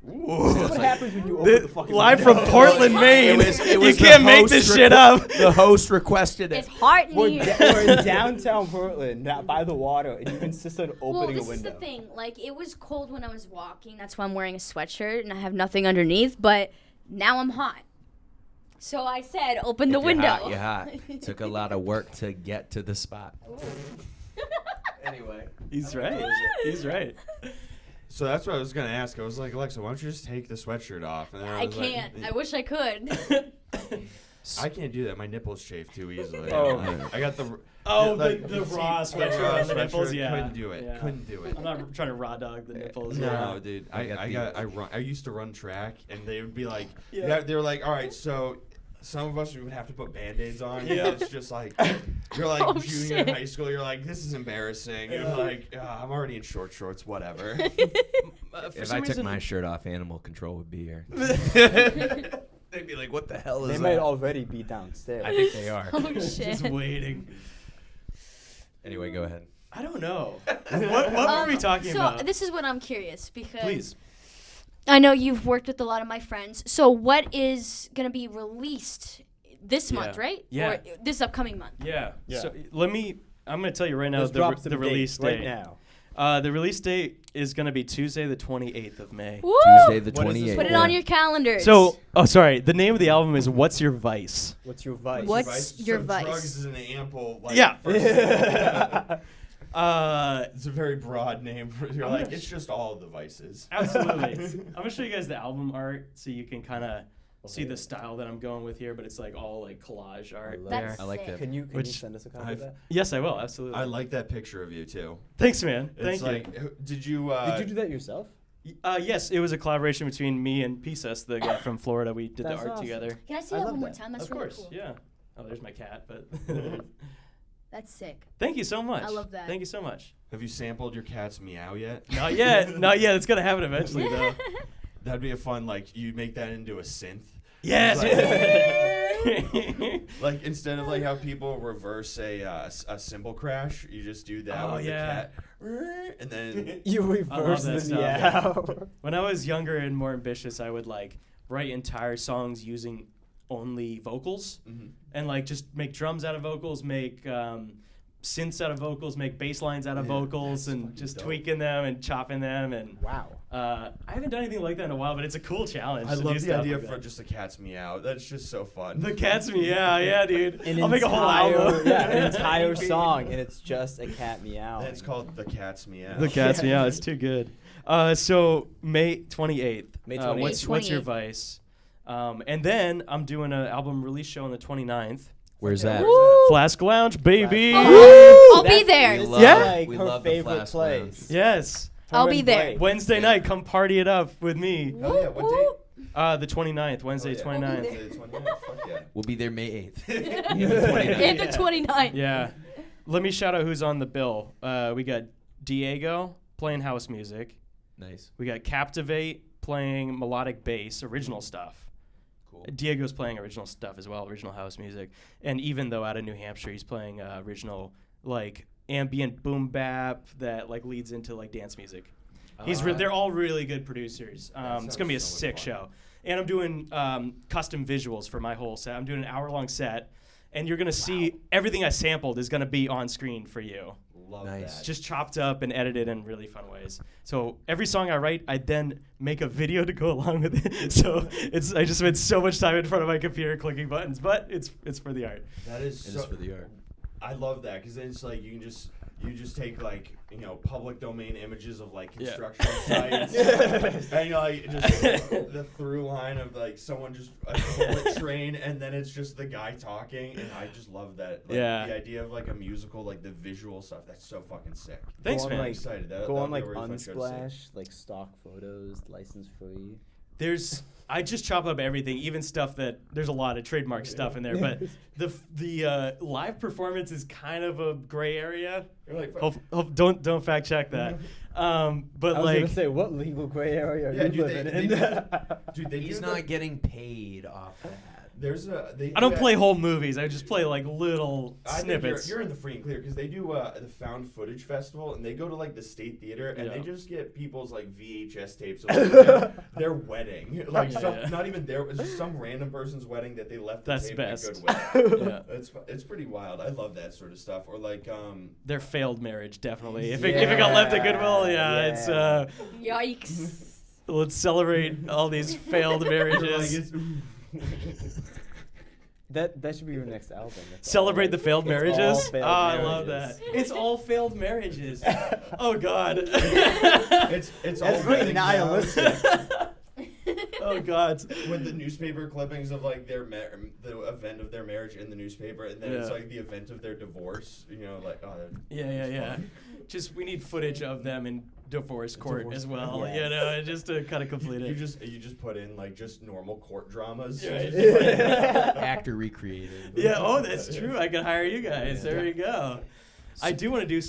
Speaker 2: That's what happens when you open the fucking
Speaker 5: Live
Speaker 2: window.
Speaker 5: from Portland, Maine.
Speaker 3: It
Speaker 5: You
Speaker 3: was the
Speaker 5: can't make
Speaker 3: host
Speaker 5: this shit up.
Speaker 3: The host requested
Speaker 1: It's
Speaker 3: it.
Speaker 1: hot in
Speaker 2: We're,
Speaker 1: here.
Speaker 2: we're in downtown Portland, not by the water, and you insist on
Speaker 1: Well,
Speaker 2: opening
Speaker 1: this
Speaker 2: a window.
Speaker 1: is the thing. Like, it was cold when I was walking. That's why I'm wearing a sweatshirt and I have nothing underneath. But now I'm hot. So I said, open the
Speaker 3: If
Speaker 1: window.
Speaker 3: You're hot. Took a lot of work to get to the spot. Anyway.
Speaker 5: He's right. He's right.
Speaker 4: So that's what I was gonna ask. I was like, Alexa, why don't you just take the sweatshirt off? And then
Speaker 1: I
Speaker 4: was like,
Speaker 1: can't. I wish I could.
Speaker 4: I can't do that. My nipples chafe too easily.
Speaker 2: Oh.
Speaker 4: I got the.
Speaker 5: Oh,
Speaker 4: like,
Speaker 5: the raw
Speaker 4: see,
Speaker 5: sweatshirt
Speaker 4: raw
Speaker 5: on the nipples.
Speaker 4: sweatshirt,
Speaker 5: Yeah.
Speaker 4: Couldn't do it.
Speaker 5: Yeah.
Speaker 4: Couldn't do it.
Speaker 5: I'm not trying to raw dog the nipples.
Speaker 4: No,
Speaker 5: yeah.
Speaker 4: dude.
Speaker 3: I
Speaker 4: I used to run track, and they would be like,
Speaker 5: Yeah.
Speaker 4: they were like, all right, so some of us would have to put Band-Aids on.
Speaker 5: Yeah.
Speaker 4: It's just like, you're like
Speaker 1: Oh,
Speaker 4: junior
Speaker 1: shit.
Speaker 4: in high school. You're like, this is embarrassing. You're like, I'm already in short shorts. Whatever.
Speaker 5: For
Speaker 3: If
Speaker 5: some
Speaker 3: I took
Speaker 5: reason-
Speaker 3: my shirt off, animal control would be here. They'd be like, "What the hell
Speaker 2: They
Speaker 3: is
Speaker 2: might
Speaker 3: that?"
Speaker 2: already be downstairs.
Speaker 3: I think they are.
Speaker 1: Oh, shit.
Speaker 5: just waiting.
Speaker 3: Anyway, go ahead.
Speaker 5: I don't know. What were we talking
Speaker 1: so
Speaker 5: about?
Speaker 1: this is what I'm curious because
Speaker 5: Please.
Speaker 1: I know you've worked with a lot of my friends. So what is going to be released this month, right?
Speaker 5: Yeah.
Speaker 1: Or this upcoming month?
Speaker 5: Yeah.
Speaker 2: Yeah.
Speaker 5: So I'm going to tell you right now
Speaker 2: Let's drop
Speaker 5: the
Speaker 2: some
Speaker 5: release
Speaker 2: dates right
Speaker 5: date.
Speaker 2: now.
Speaker 5: The release date is going to be Tuesday, the 28th of May.
Speaker 1: Woo!
Speaker 3: Tuesday the
Speaker 2: What is this
Speaker 3: 28th.
Speaker 1: Put it
Speaker 2: Yeah.
Speaker 1: on your calendars.
Speaker 5: So, sorry. The name of the album is What's Your Vice?
Speaker 2: What's your vice?
Speaker 1: What's your
Speaker 4: So
Speaker 1: vice?
Speaker 4: Drugs is an ample. Like,
Speaker 5: Yeah.
Speaker 4: It's a very broad name. You're
Speaker 5: I'm
Speaker 4: like,
Speaker 5: gonna
Speaker 4: it's just all the vices.
Speaker 5: Absolutely. I'm going to show you guys the album art so you can kind of see the style that I'm going with here, but it's like all like collage art
Speaker 2: love
Speaker 5: there.
Speaker 1: That's
Speaker 3: I like
Speaker 1: sick.
Speaker 3: that.
Speaker 2: Can you
Speaker 5: Which
Speaker 2: send us a copy of
Speaker 4: I've-
Speaker 2: that?
Speaker 5: Yes, I will. Absolutely.
Speaker 4: I like that picture of you too.
Speaker 5: Thanks, man.
Speaker 4: It's
Speaker 5: Thank
Speaker 4: like, did you?
Speaker 2: Did you do that yourself?
Speaker 5: you. Yes, it was a collaboration between me and Pisas, the guy from Florida. We did
Speaker 2: That's
Speaker 5: the art
Speaker 2: awesome.
Speaker 5: together.
Speaker 1: Can I see
Speaker 2: I
Speaker 1: that
Speaker 2: love
Speaker 1: one more
Speaker 2: that.
Speaker 1: time? That's
Speaker 5: Of
Speaker 1: really
Speaker 5: course,
Speaker 1: cool.
Speaker 5: yeah. Oh, there's my cat, but
Speaker 1: That's sick.
Speaker 5: thank you so much.
Speaker 1: I love that.
Speaker 5: Thank you so much.
Speaker 4: Have you sampled your cat's meow yet?
Speaker 5: Not yet. Not yet. It's gonna happen eventually, though.
Speaker 4: That'd be a fun, like, you make that into a synth.
Speaker 5: Yes.
Speaker 4: Like- Like instead of like how people reverse a cymbal crash, you just do that
Speaker 5: Oh,
Speaker 4: with
Speaker 5: yeah.
Speaker 4: the cat, and then
Speaker 2: You reverse
Speaker 5: that
Speaker 2: the
Speaker 5: stuff.
Speaker 2: meow.
Speaker 5: When I was younger and more ambitious, I would like write entire songs using only vocals, and like just make drums out of vocals, make synths out of vocals, make bass lines out of vocals, and just tweaking them and chopping them. And
Speaker 2: Wow.
Speaker 5: I haven't done anything like that in a while, but it's a cool challenge.
Speaker 4: I
Speaker 5: to
Speaker 4: love
Speaker 5: do
Speaker 4: the
Speaker 5: stuff
Speaker 4: idea
Speaker 5: like
Speaker 4: for
Speaker 5: that.
Speaker 4: just the cat's meow. That's just so fun.
Speaker 5: The cat's meow, yeah, dude. I'll make a whole album.
Speaker 2: Yeah, an entire song, and it's just a cat meow.
Speaker 4: That's called the cat's meow.
Speaker 5: The cat's meow. It's too good. So May 28th.
Speaker 2: May
Speaker 5: What's
Speaker 2: 28th.
Speaker 5: your vice? And then I'm doing an album release show on the 29th.
Speaker 3: Where's that?
Speaker 1: Woo!
Speaker 5: Flask Lounge, baby.
Speaker 1: I'll be there.
Speaker 2: This is
Speaker 5: Yeah?
Speaker 2: like
Speaker 3: We
Speaker 2: her
Speaker 3: love the
Speaker 2: favorite
Speaker 3: Flask
Speaker 2: place.
Speaker 5: Yes.
Speaker 1: I'll
Speaker 2: Her
Speaker 1: be
Speaker 2: and
Speaker 1: there.
Speaker 2: Blake.
Speaker 5: Wednesday night, come party it up with me.
Speaker 4: Oh yeah, what date?
Speaker 5: The 29th, Wednesday 29th.
Speaker 4: Wednesday the 29th. Fuck yeah.
Speaker 3: We'll be there May 8th.
Speaker 1: And the 29th.
Speaker 5: Yeah. Let me shout out who's on the bill. We got Diego playing house music.
Speaker 3: Nice.
Speaker 5: We got Captivate playing melodic bass, original stuff.
Speaker 3: Cool.
Speaker 5: Diego's playing original stuff as well, original house music. And even though out of New Hampshire, he's playing original like ambient boom bap that like leads into like dance music. They're all really good producers. It's gonna be a
Speaker 4: sounds so much
Speaker 5: sick
Speaker 4: fun.
Speaker 5: show. And I'm doing custom visuals for my whole set. I'm doing an hour-long set, and you're gonna see everything I sampled is gonna be on screen for you.
Speaker 4: Love
Speaker 3: Nice.
Speaker 4: that.
Speaker 5: Just chopped up and edited in really fun ways. So every song I write, I then make a video to go along with it. So I just spent so much time in front of my computer clicking buttons, but it's for the art.
Speaker 4: That is
Speaker 3: It
Speaker 4: so.
Speaker 3: is for the art.
Speaker 4: I love that because then it's like you just take like public domain images of like
Speaker 5: Yeah.
Speaker 4: construction sites and just the through line of like someone just a bullet train and then it's just the guy talking and I just love that. Like,
Speaker 5: Yeah.
Speaker 4: The idea of like a musical, like the visual stuff, that's so fucking sick.
Speaker 5: Thanks,
Speaker 2: Go on,
Speaker 5: man.
Speaker 4: I'm
Speaker 2: like,
Speaker 4: excited. That,
Speaker 2: Go
Speaker 4: that'll
Speaker 2: on
Speaker 4: be
Speaker 2: like
Speaker 4: a really fun show to see.
Speaker 2: Unsplash, like stock photos, license free.
Speaker 5: I just chop up everything, even stuff that there's a lot of trademark stuff in there, but the live performance is kind of a gray area.
Speaker 4: You're like,
Speaker 5: Don't fact check that. But
Speaker 2: I was
Speaker 5: like,
Speaker 2: gonna say, what legal gray area are
Speaker 4: Yeah,
Speaker 2: you
Speaker 4: dude,
Speaker 2: living
Speaker 4: they
Speaker 2: in?
Speaker 4: dude, they
Speaker 3: He's
Speaker 4: do
Speaker 3: not
Speaker 4: the-
Speaker 3: getting paid off that.
Speaker 4: There's a. They
Speaker 5: I don't
Speaker 4: do
Speaker 5: play
Speaker 4: that-
Speaker 5: whole movies. I just play like little
Speaker 4: I think
Speaker 5: snippets.
Speaker 4: you're in the free and clear because they do the Found Footage Festival and they go to like the State Theater and
Speaker 5: Yeah.
Speaker 4: they just get people's like VHS tapes of like, their wedding, like
Speaker 5: Yeah.
Speaker 4: not even their, it's just some random person's wedding that they left the
Speaker 5: That's
Speaker 4: tape
Speaker 5: best.
Speaker 4: at Goodwill.
Speaker 5: Yeah.
Speaker 4: It's pretty wild. I love that sort of stuff. Or like
Speaker 5: Their failed marriage, definitely. If it got left at Goodwill, it's
Speaker 1: Yikes.
Speaker 5: let's celebrate all these failed marriages.
Speaker 2: That should be your next album. It's all,
Speaker 5: Celebrate
Speaker 2: like,
Speaker 5: the failed
Speaker 2: it's
Speaker 5: marriages.
Speaker 2: all failed
Speaker 5: I love that.
Speaker 2: marriages.
Speaker 5: It's all failed marriages. Oh God.
Speaker 4: it's all
Speaker 2: That's really
Speaker 4: wedding now.
Speaker 2: nihilistic.
Speaker 5: Oh God.
Speaker 4: With the newspaper clippings of like the event of their marriage in the newspaper, and then it's
Speaker 5: Yeah.
Speaker 4: like the event of their divorce. Like
Speaker 5: Yeah. Just we need footage of them in divorce court
Speaker 4: Divorce
Speaker 5: as well.
Speaker 2: court,
Speaker 5: You
Speaker 2: yes.
Speaker 5: know, just to kind of complete
Speaker 4: You
Speaker 5: it.
Speaker 4: just put in like just normal court dramas.
Speaker 3: Actor recreated.
Speaker 5: Yeah. Oh, that's true. I could hire you guys. There you go. I do want to do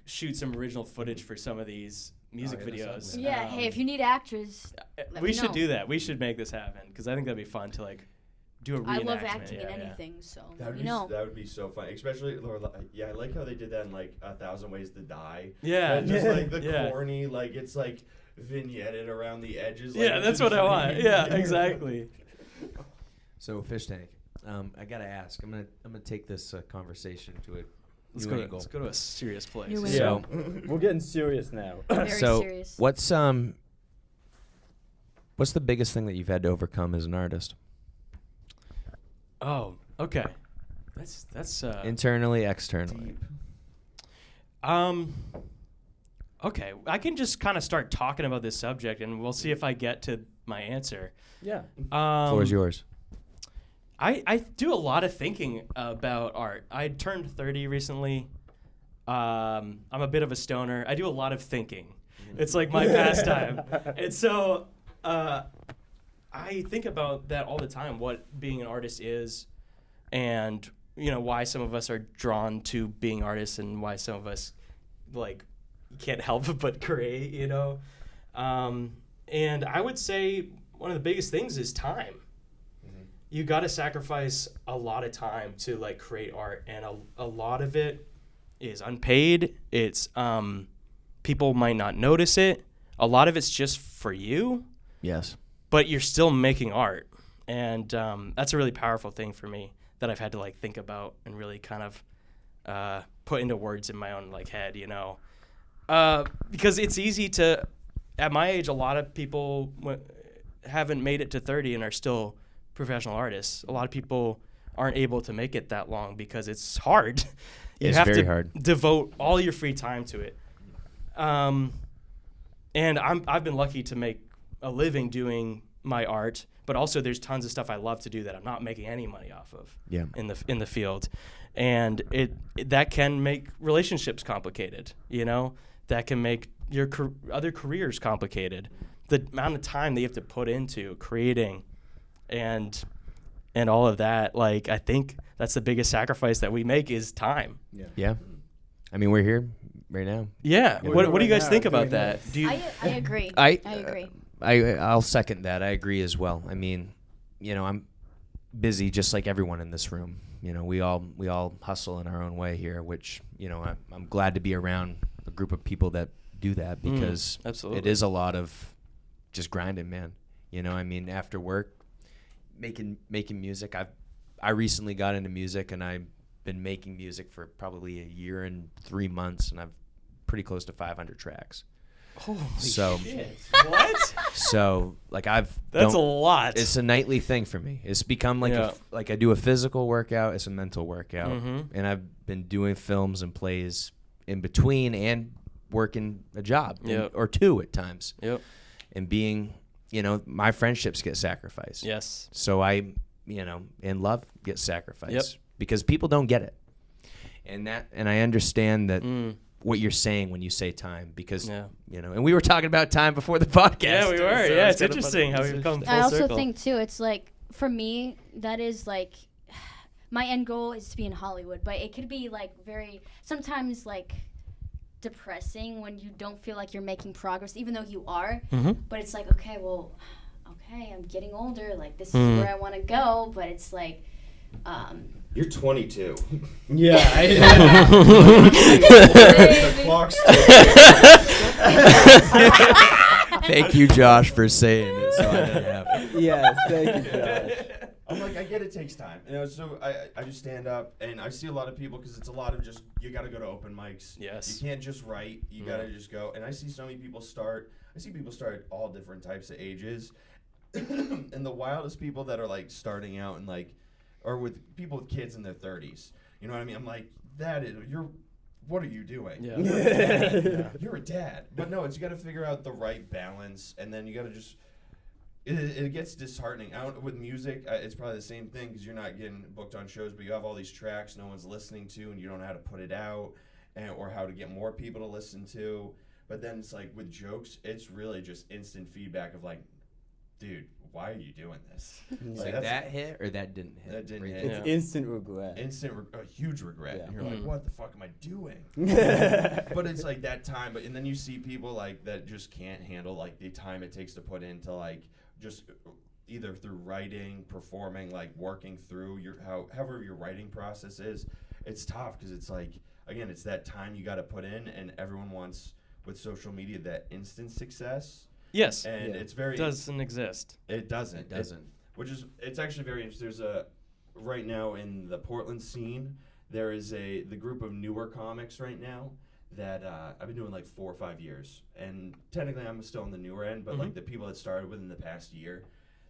Speaker 5: shoot some original footage for some of these music
Speaker 4: yeah, that
Speaker 5: videos.
Speaker 4: sounds
Speaker 1: Yeah, hey, if you need actors, let
Speaker 5: we
Speaker 1: me
Speaker 5: should
Speaker 1: know.
Speaker 5: do that. We should make this happen because I think that'd be fun to like do a reenactment.
Speaker 1: I love acting
Speaker 5: Yeah,
Speaker 1: in
Speaker 5: yeah.
Speaker 1: anything, so
Speaker 4: That
Speaker 1: let
Speaker 4: would
Speaker 1: me
Speaker 4: be
Speaker 1: know.
Speaker 4: that would be so fun, especially I like how they did that in like 1,000 Ways to Die.
Speaker 5: Yeah.
Speaker 4: And just like the
Speaker 5: Yeah.
Speaker 4: corny, like it's like vignetted around the edges. Like,
Speaker 5: Yeah,
Speaker 4: it's
Speaker 5: that's what I want.
Speaker 4: intriguing.
Speaker 5: Yeah, exactly.
Speaker 3: So Fish Tank, I gotta ask. I'm gonna take this conversation to a
Speaker 5: Let's
Speaker 3: new
Speaker 5: go.
Speaker 3: angle.
Speaker 5: Let's go to a serious place.
Speaker 1: New
Speaker 3: So,
Speaker 2: We're getting serious now.
Speaker 1: Very
Speaker 3: so
Speaker 1: serious.
Speaker 3: what's the biggest thing that you've had to overcome as an artist?
Speaker 5: Oh, okay. That's
Speaker 3: Internally, externally.
Speaker 5: Okay, I can just kind of start talking about this subject, and we'll see if I get to my answer.
Speaker 2: Yeah.
Speaker 3: Floor is yours.
Speaker 5: I do a lot of thinking about art. I turned 30 recently. I'm a bit of a stoner. I do a lot of thinking. It's like my pastime. And so I think about that all the time, what being an artist is, and why some of us are drawn to being artists and why some of us like can't help but create, And I would say one of the biggest things is time. you got to sacrifice a lot of time to like create art, and a lot of it is unpaid. It's people might not notice it. A lot of it's just for you,
Speaker 3: Yes.
Speaker 5: but you're still making art, and that's a really powerful thing for me that I've had to like think about and really kind of put into words in my own like head, you know, because it's easy to, at my age, a lot of people haven't made it to 30 and are still professional artists. A lot of people aren't able to make it that long because it's hard. You
Speaker 3: It's
Speaker 5: have
Speaker 3: very
Speaker 5: to
Speaker 3: hard.
Speaker 5: devote all your free time to it. And I've been lucky to make a living doing my art, but also there's tons of stuff I love to do that I'm not making any money off of
Speaker 3: Yeah.
Speaker 5: in the field. And that can make relationships complicated, you know? That can make your other careers complicated. The amount of time that you have to put into creating and all of that, like, I think that's the biggest sacrifice that we make is time.
Speaker 3: Yeah. I mean, we're here right now.
Speaker 5: Yeah.
Speaker 2: Yeah,
Speaker 5: What
Speaker 2: we're
Speaker 5: do you guys
Speaker 2: right now
Speaker 5: think about
Speaker 2: doing
Speaker 5: that?
Speaker 2: this.
Speaker 5: Do you
Speaker 1: I agree.
Speaker 3: I
Speaker 1: agree.
Speaker 3: I'll second that. I agree as well. I mean, you know, I'm busy just like everyone in this room. You know, we all hustle in our own way here, which, you know, I'm glad to be around a group of people that do that because
Speaker 5: absolutely.
Speaker 3: it is a lot of just grinding, man. You know, I mean, after work, making music. I recently got into music, and I've been making music for probably a year and 3 months, and I've pretty close to 500 tracks.
Speaker 5: Holy
Speaker 3: So-
Speaker 5: shit. What?
Speaker 3: So like
Speaker 5: That's a lot.
Speaker 3: It's a nightly thing for me. It's become like
Speaker 5: Yeah.
Speaker 3: like I do a physical workout, it's a mental workout,
Speaker 5: Mhm.
Speaker 3: and I've been doing films and plays in between and working a job
Speaker 5: Yep.
Speaker 3: or two at times,
Speaker 5: Yep.
Speaker 3: and being, you know, my friendships get sacrificed.
Speaker 5: Yes.
Speaker 3: So I, you know, and love gets sacrificed
Speaker 5: Yep.
Speaker 3: because people don't get it, and I understand that.
Speaker 5: Mm.
Speaker 3: What you're saying when you say time, because
Speaker 5: Yeah.
Speaker 3: you know, and we were talking about time before the podcast.
Speaker 5: Yeah, we were.
Speaker 3: so
Speaker 5: Yeah, it's
Speaker 3: kind of
Speaker 5: interesting
Speaker 3: funny.
Speaker 5: how we've come full
Speaker 1: I also
Speaker 5: circle.
Speaker 1: think too, it's like for me, that is like my end goal is to be in Hollywood, but it could be like sometimes like depressing when you don't feel like you're making progress, even though you are.
Speaker 5: Mhm.
Speaker 1: But it's like, okay, I'm getting older. Like this is
Speaker 5: Mm.
Speaker 1: where I want to go, but it's like.
Speaker 4: You're 22.
Speaker 2: Yeah.
Speaker 4: The clock's
Speaker 3: Thank you, Josh, for saying it. So I didn't have it.
Speaker 2: Yes, thank you, Josh.
Speaker 4: I'm like, I get it takes time. You know, so I just stand up and I see a lot of people because it's a lot of just, you got to go to open mics.
Speaker 5: Yes.
Speaker 4: You can't just write. You got to just go. And I see so many people start at all different types of ages. And the wildest people that are like starting out and like, or with people with kids in their 30s. You know what I mean? I'm like, what are you doing?
Speaker 5: Yeah.
Speaker 4: You're a dad. You're a dad. But no, you got to figure out the right balance, and then you got to just. It gets disheartening. With music, it's probably the same thing because you're not getting booked on shows, but you have all these tracks no one's listening to, and you don't know how to put it out, or how to get more people to listen to. But then it's like with jokes, it's really just instant feedback of like, dude, why are you doing this?
Speaker 3: Like that hit or that didn't hit?
Speaker 4: That didn't
Speaker 3: Right
Speaker 4: hit.
Speaker 3: there.
Speaker 2: It's instant regret.
Speaker 4: A huge regret.
Speaker 2: Yeah.
Speaker 4: And you're like,
Speaker 5: Mm.
Speaker 4: what the fuck am I doing? But it's like that time, and then you see people like that just can't handle like the time it takes to put into like just either through writing, performing, like working through however your writing process is. It's tough because it's like, again, it's that time you got to put in, and everyone wants with social media that instant success,
Speaker 5: Yes.
Speaker 4: and
Speaker 2: Yeah.
Speaker 4: it's very
Speaker 5: Doesn't exist.
Speaker 4: it doesn't.
Speaker 3: It doesn't.
Speaker 4: It's actually very interesting. There's right now in the Portland scene, there is the group of newer comics right now that I've been doing like 4 or 5 years, and technically I'm still on the newer end, but like the people that started within the past year,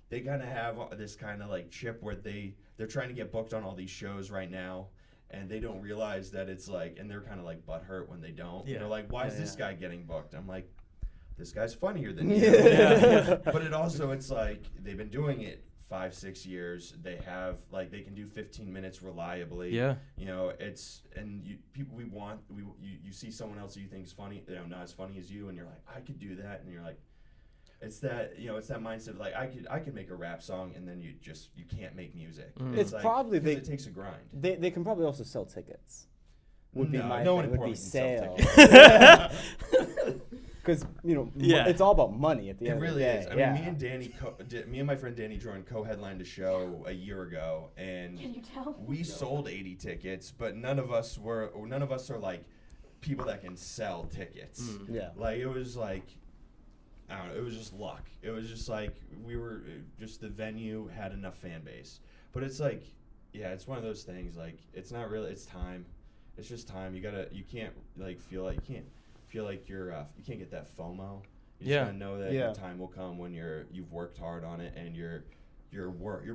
Speaker 4: they kind of have this kind of like chip where they're trying to get booked on all these shows right now. And they don't realize that it's like, and they're kind of like butthurt when they don't.
Speaker 5: Yeah.
Speaker 4: They're like, why is
Speaker 5: Yeah,
Speaker 4: this
Speaker 5: yeah.
Speaker 4: guy getting booked? I'm like, this guy's funnier than you.
Speaker 2: Yeah.
Speaker 4: But it's like they've been doing it 5-6 years. They have like they can do 15 minutes reliably.
Speaker 5: Yeah.
Speaker 4: You know, you see someone else that you think is funny, you know, not as funny as you, and you're like, I could do that, and you're like, it's that mindset of like I could make a rap song, and then you can't make music.
Speaker 5: Mm.
Speaker 2: It's
Speaker 4: like,
Speaker 2: probably
Speaker 4: 'cause it takes a grind.
Speaker 2: They can probably also sell tickets. Would be
Speaker 4: No,
Speaker 2: my
Speaker 4: no one
Speaker 2: thing.
Speaker 4: in
Speaker 2: Would be
Speaker 4: Portland can
Speaker 2: sale.
Speaker 4: sell
Speaker 2: because
Speaker 5: Yeah.
Speaker 2: it's all about money at the
Speaker 4: It
Speaker 2: end
Speaker 4: really
Speaker 2: of
Speaker 4: is.
Speaker 2: the
Speaker 4: I
Speaker 2: day.
Speaker 4: mean, me and my friend Danny Jordan co-headlined a show a year ago, and
Speaker 1: Can you tell?
Speaker 4: we sold 80 tickets, but none of us are like people that can sell tickets.
Speaker 2: Yeah.
Speaker 4: Like it was like, I don't know, it was just luck. It was just like just the venue had enough fan base. But it's like, yeah, it's one of those things. Like it's not really. It's time. It's just time. You can't feel like you can't get that FOMO. You just gotta know that the time will come when you've worked hard on it and your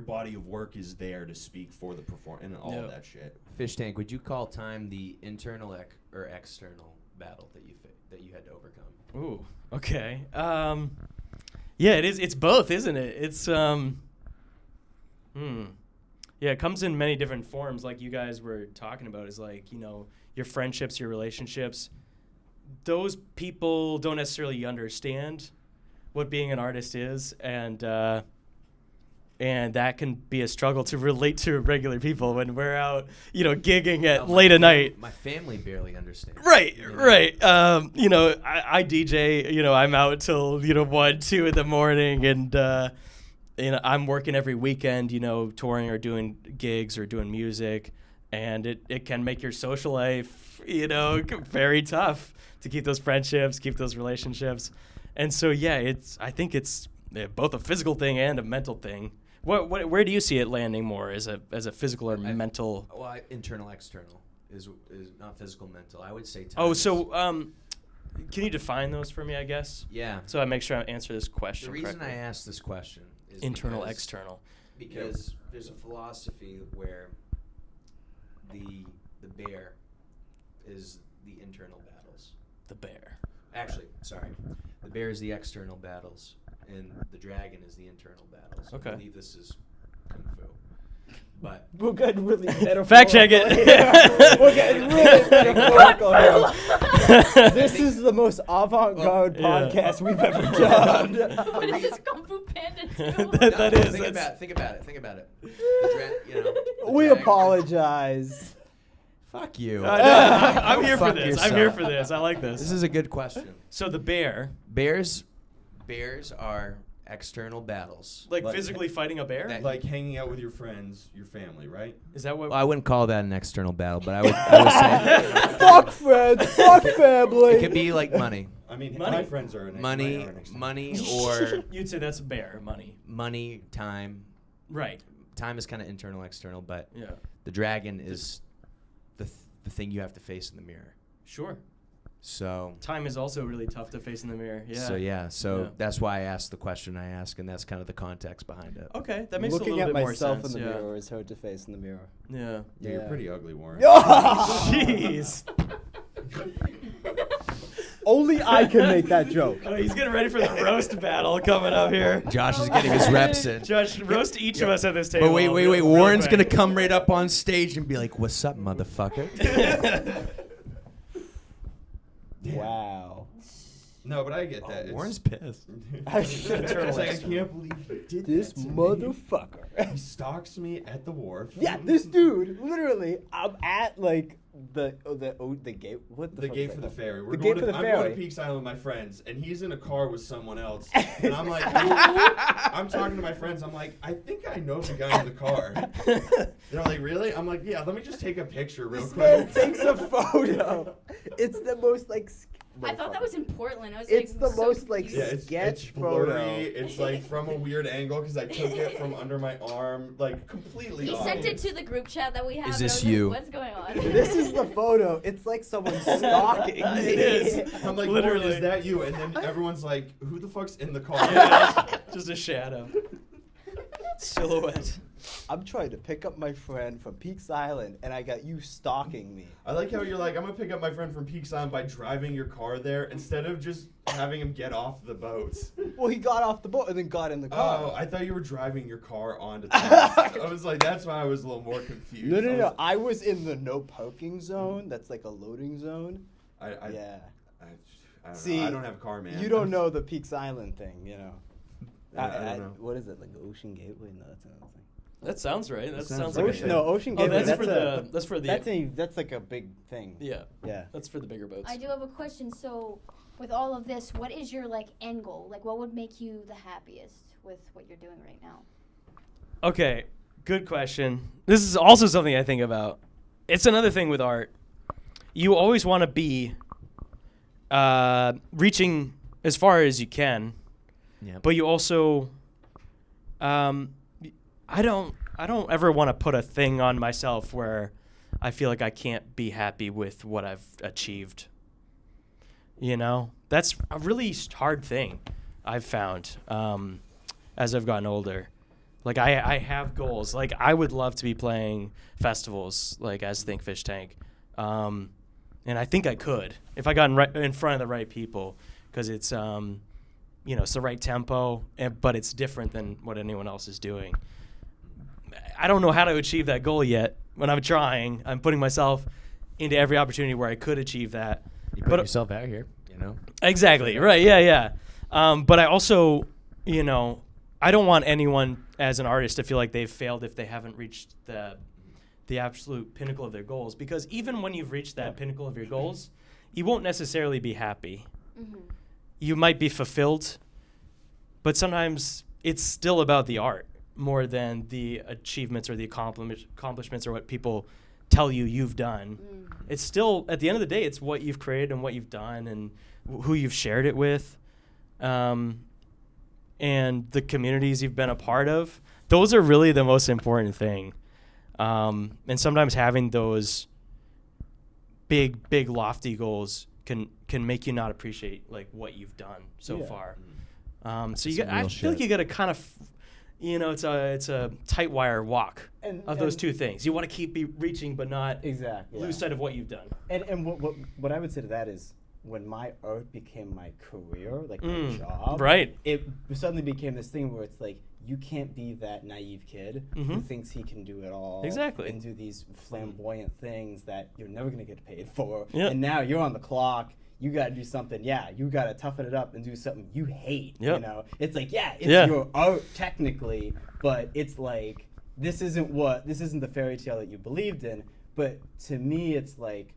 Speaker 4: body of work is there to speak for the perform and all of that shit.
Speaker 3: Fish Tank, would you call time the internal or external battle that you had to overcome?
Speaker 5: Ooh, okay. Yeah, it is. It's both, isn't it? It's Yeah, it comes in many different forms. Like you guys were talking about, is like your friendships, your relationships. Those people don't necessarily understand what being an artist is, and that can be a struggle to relate to regular people when we're out, gigging at late at night.
Speaker 3: My family barely understands.
Speaker 5: Right, right. I DJ. I'm out till 1, 2 in the morning, and I'm working every weekend. Touring or doing gigs or doing music, and it can make your social life, very tough to keep those friendships, keep those relationships, and so I think it's both a physical thing and a mental thing. Where do you see it landing more, as a physical or mental?
Speaker 3: Well, internal, external is not physical, mental. I would say time.
Speaker 5: Oh, so can you define those for me, I guess?
Speaker 3: Yeah.
Speaker 5: So I make sure I answer this question
Speaker 3: The reason
Speaker 5: correctly.
Speaker 3: I asked this question is
Speaker 5: Internal,
Speaker 3: because,
Speaker 5: external.
Speaker 3: Because there's a philosophy where the bear is the internal battles.
Speaker 5: The bear.
Speaker 3: Actually, sorry. The bear is the external battles, and the dragon is the internal battles.
Speaker 5: Okay.
Speaker 3: I believe this is Kung Fu. But
Speaker 2: We're getting really metaphorical.
Speaker 5: Fact check it.
Speaker 2: We're getting really metaphorical here. This is the most avant-garde podcast we've ever done.
Speaker 1: What is this Kung Fu Panda too?
Speaker 5: That is.
Speaker 3: Think about it. The
Speaker 2: We
Speaker 3: dragon-
Speaker 2: apologize.
Speaker 3: Fuck you.
Speaker 5: I'm here for
Speaker 3: Fuck
Speaker 5: this. I'm here
Speaker 3: yourself.
Speaker 5: for this. I like this.
Speaker 3: This is a good question.
Speaker 5: So the bear,
Speaker 3: Bears are external battles.
Speaker 5: like physically fighting a bear?
Speaker 3: That-
Speaker 4: Like hanging out with your friends, your family, right?
Speaker 5: Is that what?
Speaker 3: Well, I wouldn't call that an external battle, but I would say
Speaker 2: Fuck friends, fuck family.
Speaker 3: it could be like money,
Speaker 4: I mean,
Speaker 5: Money.
Speaker 4: my friends are
Speaker 3: money, or
Speaker 5: You'd say that's a bear, money.
Speaker 3: money, time.
Speaker 5: Right.
Speaker 3: Time is kind of internal, external, but
Speaker 5: Yeah.
Speaker 3: the dragon is the thing you have to face in the mirror.
Speaker 5: Sure.
Speaker 3: So.
Speaker 5: Time is also really tough to face in the mirror. Yeah.
Speaker 3: So
Speaker 5: Yeah.
Speaker 3: that's why I asked the question I asked, and that's kind of the context behind it.
Speaker 5: Okay, that makes
Speaker 2: Looking
Speaker 5: a little
Speaker 2: at
Speaker 5: bit more
Speaker 2: myself
Speaker 5: sense.
Speaker 2: in the
Speaker 5: yeah.
Speaker 2: mirror is hard to face in the mirror.
Speaker 5: Yeah.
Speaker 4: Yeah, you're pretty ugly, Warren.
Speaker 5: Jeez.
Speaker 2: Only I can make that joke.
Speaker 5: Oh, he's getting ready for the roast battle coming up here.
Speaker 3: Josh is getting his reps in.
Speaker 5: Josh, roast each of us at this table.
Speaker 3: But wait.
Speaker 5: real
Speaker 3: Warren's
Speaker 5: quick.
Speaker 3: gonna come right up on stage and be like, "What's up, motherfucker?"
Speaker 2: Wow.
Speaker 4: No, but I get that. It's-
Speaker 3: Warren's pissed.
Speaker 4: It's like, I can't believe he did
Speaker 2: This
Speaker 4: that to me.
Speaker 2: motherfucker.
Speaker 4: He stalks me at the wharf.
Speaker 2: Yeah, this dude, literally, I'm at like the gate. What the
Speaker 4: The
Speaker 2: fuck
Speaker 4: gate
Speaker 2: is
Speaker 4: for
Speaker 2: that
Speaker 4: the ferry.
Speaker 2: The gate for the
Speaker 4: I'm
Speaker 2: ferry.
Speaker 4: going to Peaks Island with my friends, and he's in a car with someone else. And I'm like, I'm talking to my friends. I'm like, I think I know the guy in the car. They're like, really? I'm like, yeah. Let me just take a picture real
Speaker 2: This
Speaker 4: quick.
Speaker 2: man takes a photo. It's the most like.
Speaker 1: I thought that was in Portland. I was
Speaker 2: It's
Speaker 1: like,
Speaker 2: the
Speaker 1: so
Speaker 2: most, like,
Speaker 1: confused.
Speaker 4: Yeah, it's
Speaker 2: Sketch
Speaker 4: blurry.
Speaker 2: photo.
Speaker 4: It's like from a weird angle because I took it from under my arm, like completely.
Speaker 1: He
Speaker 4: off.
Speaker 1: sent it to the group chat that we have.
Speaker 3: Is
Speaker 1: and I
Speaker 3: this
Speaker 1: was like,
Speaker 3: you?
Speaker 1: What's going on?
Speaker 2: This is the photo. It's like someone stalking me.
Speaker 5: It is.
Speaker 4: I'm like,
Speaker 5: Literally.
Speaker 4: Warren, is that you? And then everyone's like, who the fuck's in the car?
Speaker 5: Yeah, just a shadow. Silhouette.
Speaker 2: I'm trying to pick up my friend from Peaks Island, and I got you stalking me.
Speaker 4: I like how you're like, I'm gonna pick up my friend from Peaks Island by driving your car there instead of just having him get off the boat.
Speaker 2: Well, he got off the boat and then got in the car.
Speaker 4: Oh, I thought you were driving your car onto the boat. I was like, that's why I was a little more confused.
Speaker 2: No. I was in the no parking zone. That's like a loading zone.
Speaker 4: I
Speaker 2: Yeah.
Speaker 4: don't
Speaker 2: See,
Speaker 4: know. I don't have a car, man.
Speaker 2: You don't know the Peaks Island thing, you know.
Speaker 4: I don't know.
Speaker 2: What is it, like Ocean Gateway? No, that's another thing.
Speaker 5: That sounds right. That
Speaker 4: sounds
Speaker 5: sounds like
Speaker 2: Ocean,
Speaker 5: a
Speaker 2: no, Ocean
Speaker 5: Oh,
Speaker 2: Gateway.
Speaker 5: that's for the
Speaker 2: that's like a big thing.
Speaker 5: yeah.
Speaker 2: Yeah.
Speaker 5: That's for the bigger boats.
Speaker 1: I do have a question. So, with all of this, what is your like end goal? Like, what would make you the happiest with what you're doing right now?
Speaker 5: Okay, good question. This is also something I think about. It's another thing with art. You always want to be reaching as far as you can,
Speaker 3: Yep.
Speaker 5: but you also, I don't ever want to put a thing on myself where I feel like I can't be happy with what I've achieved. You know, that's a really hard thing I've found as I've gotten older. Like I have goals. Like I would love to be playing festivals like as Think Fish Tank. And I think I could if I got in front of the right people, because it's it's the right tempo, but it's different than what anyone else is doing. I don't know how to achieve that goal yet. When I'm trying, I'm putting myself into every opportunity where I could achieve that.
Speaker 3: You put yourself out here, you know.
Speaker 5: Exactly. Right. Yeah. But I also, I don't want anyone as an artist to feel like they've failed if they haven't reached the absolute pinnacle of their goals. Because even when you've reached that pinnacle of your goals, you won't necessarily be happy.
Speaker 1: Mm-hmm.
Speaker 5: You might be fulfilled, but sometimes it's still about the art more than the achievements or the accomplishments or what people tell you you've done. It's still, at the end of the day, it's what you've created and what you've done and who you've shared it with, and the communities you've been a part of. Those are really the most important thing. And sometimes having those big, lofty goals can make you not appreciate like what you've done so far. So I feel like you got to kind of, it's a tight wire walk of those two things. You want to keep reaching, but not lose sight of what you've done.
Speaker 2: And what I would say to that is, when my art became my career, like my job,
Speaker 5: right?
Speaker 2: It suddenly became this thing where it's like, you can't be that naive kid who thinks he can do it all.
Speaker 5: Exactly.
Speaker 2: And do these flamboyant things that you're never going to get paid for.
Speaker 5: Yep.
Speaker 2: And now you're on the clock. You got to do something. Yeah, you got to toughen it up and do something you hate.
Speaker 5: Yep.
Speaker 2: You know, it's like, it's your art technically, but it's like, this isn't the fairy tale that you believed in. But to me, it's like,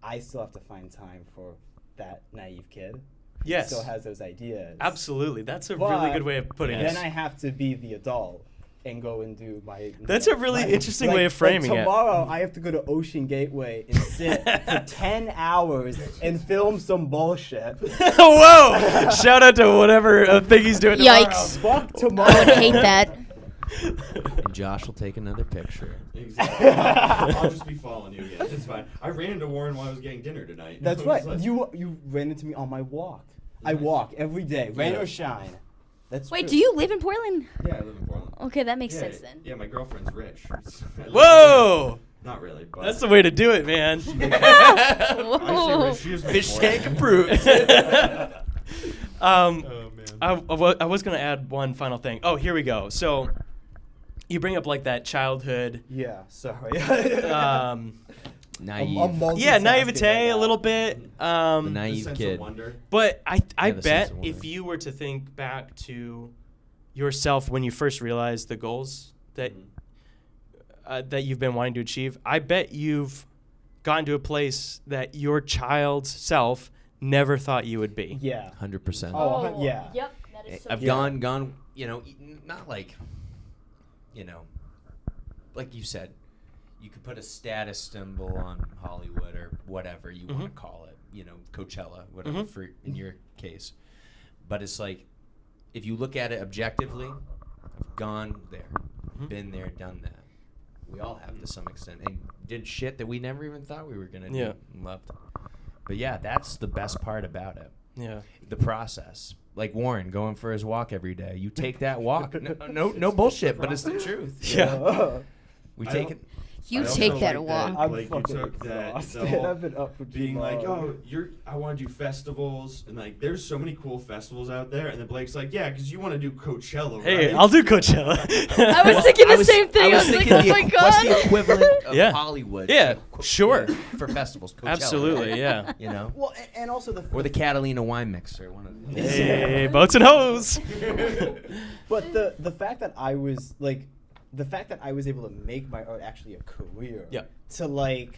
Speaker 2: I still have to find time for that naive kid.
Speaker 5: Yes.
Speaker 2: Still has those ideas.
Speaker 5: Absolutely. That's a
Speaker 2: But
Speaker 5: really good way of putting it.
Speaker 2: then I have to be the adult and go and do my.
Speaker 5: That's a really interesting way of framing it.
Speaker 2: Tomorrow, I have to go to Ocean Gateway and sit for 10 hours and film some bullshit.
Speaker 5: Whoa! Shout out to whatever thing he's doing
Speaker 1: Yikes.
Speaker 2: Fuck
Speaker 1: I
Speaker 2: tomorrow.
Speaker 1: would hate that.
Speaker 3: And Josh will take another picture.
Speaker 4: Exactly. I'll just be following you again. It's fine. I ran into Warren while I was getting dinner tonight.
Speaker 2: That's
Speaker 4: I was
Speaker 2: right.
Speaker 4: like-
Speaker 2: You ran into me on my walk. I walk every day, rain or shine. That's
Speaker 1: Wait,
Speaker 2: true.
Speaker 1: do you live in Portland?
Speaker 4: Yeah, I live in Portland.
Speaker 1: Okay, that makes
Speaker 4: Yeah,
Speaker 1: sense then.
Speaker 4: Yeah, my girlfriend's rich. I live
Speaker 5: Whoa!
Speaker 4: there. Not really, but
Speaker 5: That's the way to do it, man.
Speaker 4: I say
Speaker 1: Whoa.
Speaker 4: rich. She is
Speaker 3: Fish
Speaker 4: rich.
Speaker 3: tank approved.
Speaker 5: Um,
Speaker 4: Oh man.
Speaker 5: I was going to add one final thing. Oh, here we go. So you bring up like that childhood,
Speaker 2: Yeah, sorry.
Speaker 3: Naive.
Speaker 2: I'm
Speaker 5: yeah,
Speaker 2: multitasking
Speaker 5: naivete
Speaker 2: right
Speaker 5: a
Speaker 2: now.
Speaker 5: little bit.
Speaker 3: The
Speaker 4: The
Speaker 3: naive
Speaker 4: sense
Speaker 3: kid.
Speaker 4: of wonder.
Speaker 5: But I
Speaker 3: Yeah, the
Speaker 5: bet
Speaker 3: sense of
Speaker 5: if
Speaker 3: wonder.
Speaker 5: you were to think back to yourself when you first realized the goals that that you've been wanting to achieve, I bet you've gotten to a place that your child's self never thought you would be.
Speaker 2: Yeah.
Speaker 3: 100%.
Speaker 2: Oh, yeah.
Speaker 1: Yep, that is so
Speaker 3: I've
Speaker 1: true.
Speaker 3: gone, not like, like you said, you could put a status symbol on Hollywood or whatever you want to call it, Coachella, whatever for in your case. But it's like, if you look at it objectively, I've gone there, been there, done that. We all have to some extent, and did shit that we never even thought we were gonna do.
Speaker 5: Yeah.
Speaker 3: And loved. But yeah, that's the best part about it.
Speaker 5: Yeah.
Speaker 3: The process. Like Warren going for his walk every day. You take that walk. No bullshit, but it's the truth.
Speaker 5: Yeah.
Speaker 3: We
Speaker 4: I
Speaker 3: take
Speaker 4: don't-
Speaker 3: it.
Speaker 1: You
Speaker 4: I also
Speaker 1: take that
Speaker 4: like
Speaker 1: walk.
Speaker 2: I'm
Speaker 4: Like you
Speaker 2: fucking
Speaker 4: took that,
Speaker 2: exhausted. I've been up for too
Speaker 4: being like,
Speaker 2: long.
Speaker 4: I want to do festivals, and like, there's so many cool festivals out there, and then Blake's like, yeah, because you want to do Coachella,
Speaker 5: Hey,
Speaker 4: right?
Speaker 5: I'll do Coachella.
Speaker 1: I was thinking the same thing. I was like,
Speaker 3: thinking
Speaker 1: oh my
Speaker 3: what's the
Speaker 1: god.
Speaker 3: equivalent of
Speaker 5: Yeah.
Speaker 3: Hollywood?
Speaker 5: Yeah,
Speaker 3: to
Speaker 5: sure.
Speaker 3: For festivals. Coachella,
Speaker 5: Absolutely,
Speaker 3: right?
Speaker 5: yeah.
Speaker 3: You know?
Speaker 2: Well, and also
Speaker 3: Or the Catalina wine mixer. One of the
Speaker 5: Hey, boats and hoes.
Speaker 2: But the fact that I was like, the fact that I was able to make my art actually a career.
Speaker 5: Yeah.
Speaker 2: To like,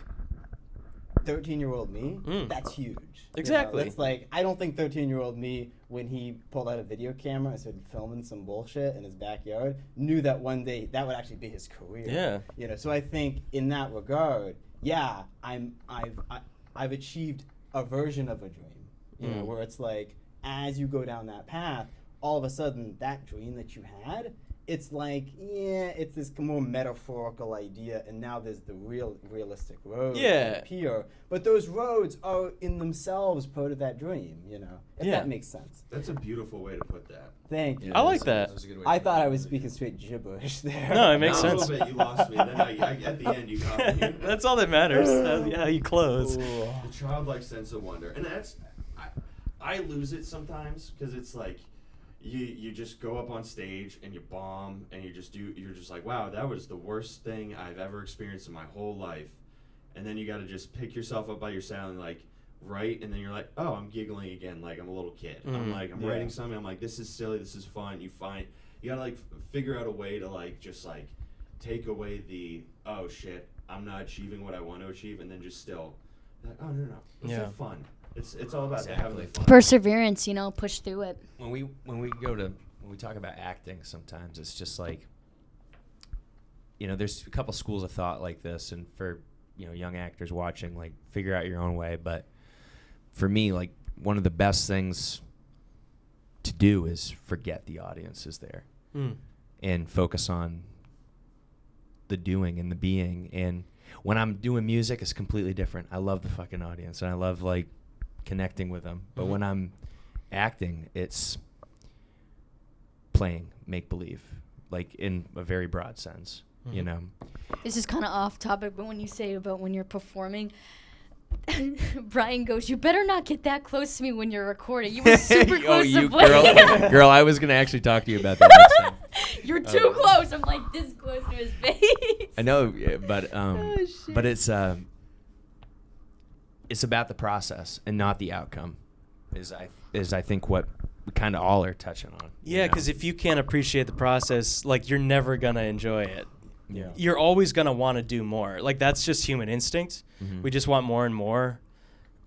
Speaker 2: 13-year-old me,
Speaker 5: Mm.
Speaker 2: that's huge.
Speaker 5: Exactly.
Speaker 2: It's like, I don't think 13-year-old me, when he pulled out a video camera and started filming some bullshit in his backyard, knew that one day that would actually be his career.
Speaker 5: Yeah.
Speaker 2: So I think in that regard, yeah, I've achieved a version of a dream. Where it's like, as you go down that path, all of a sudden that dream that you had, it's like, it's this more metaphorical idea, and now there's the realistic roads that appear. But those roads are in themselves part of that dream, if that makes sense.
Speaker 4: That's a beautiful way to put that.
Speaker 2: Thank you.
Speaker 5: I like that.
Speaker 2: I thought I was speaking straight gibberish there.
Speaker 5: No, it makes
Speaker 4: Now
Speaker 5: sense.
Speaker 4: a little bit, you lost me. Then at the end, you got me.
Speaker 5: That's all that matters. How you close.
Speaker 2: Ooh.
Speaker 4: The childlike sense of wonder, and that's I lose it sometimes because it's like you just go up on stage and you bomb and you're just like, wow, that was the worst thing I've ever experienced in my whole life, and then you got to just pick yourself up by your sound and like write, and then you're like, oh, I'm giggling again like I'm a little kid. I'm writing something, I'm like, this is silly, this is fun. You gotta like figure out a way to like just like take away the, oh shit, I'm not achieving what I want to achieve, and then just still like, oh no, let's have fun. It's all about having the fun.
Speaker 1: Perseverance, push through it.
Speaker 3: When we talk about acting, sometimes it's just like, there's a couple schools of thought like this, and for young actors watching, like, figure out your own way. But for me, like, one of the best things to do is forget the audience is there and focus on the doing and the being. And when I'm doing music, it's completely different. I love the fucking audience, and I love like connecting with them. But when I'm acting, it's playing make believe, like in a very broad sense.
Speaker 1: This is kind of off topic, but when you say about when you're performing, Brian goes, "You better not get that close to me when you're recording." You were super close to Blake.
Speaker 3: girl, I was gonna actually talk to you about that next time.
Speaker 1: You're too close. I'm like this close to his face.
Speaker 3: I know, but
Speaker 1: shit.
Speaker 3: but it's about the process and not the outcome. Is I think what we kind of all are touching on.
Speaker 5: Yeah, because if you can't appreciate the process, like, you're never gonna enjoy it.
Speaker 2: Yeah.
Speaker 5: You're always gonna want to do more. Like, that's just human instinct. We just want more and more.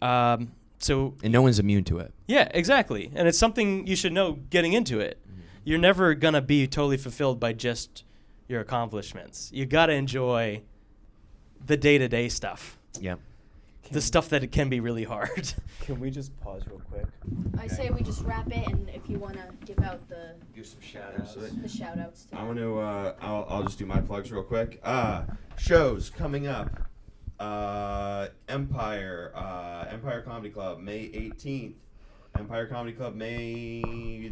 Speaker 5: So
Speaker 3: and no one's immune to it.
Speaker 5: yeah, exactly. And it's something you should know getting into it. You're never gonna be totally fulfilled by just your accomplishments. You gotta enjoy the day-to-day stuff.
Speaker 3: Yeah.
Speaker 5: The stuff that it can be really hard.
Speaker 2: Can we just pause real quick?
Speaker 1: I say we just wrap it, and if you want to give out the
Speaker 3: Do some shout-outs.
Speaker 1: shout outs to
Speaker 4: I'm gonna I'll just do my plugs real quick. Shows coming up. Empire Comedy Club, May 18th. Empire Comedy Club,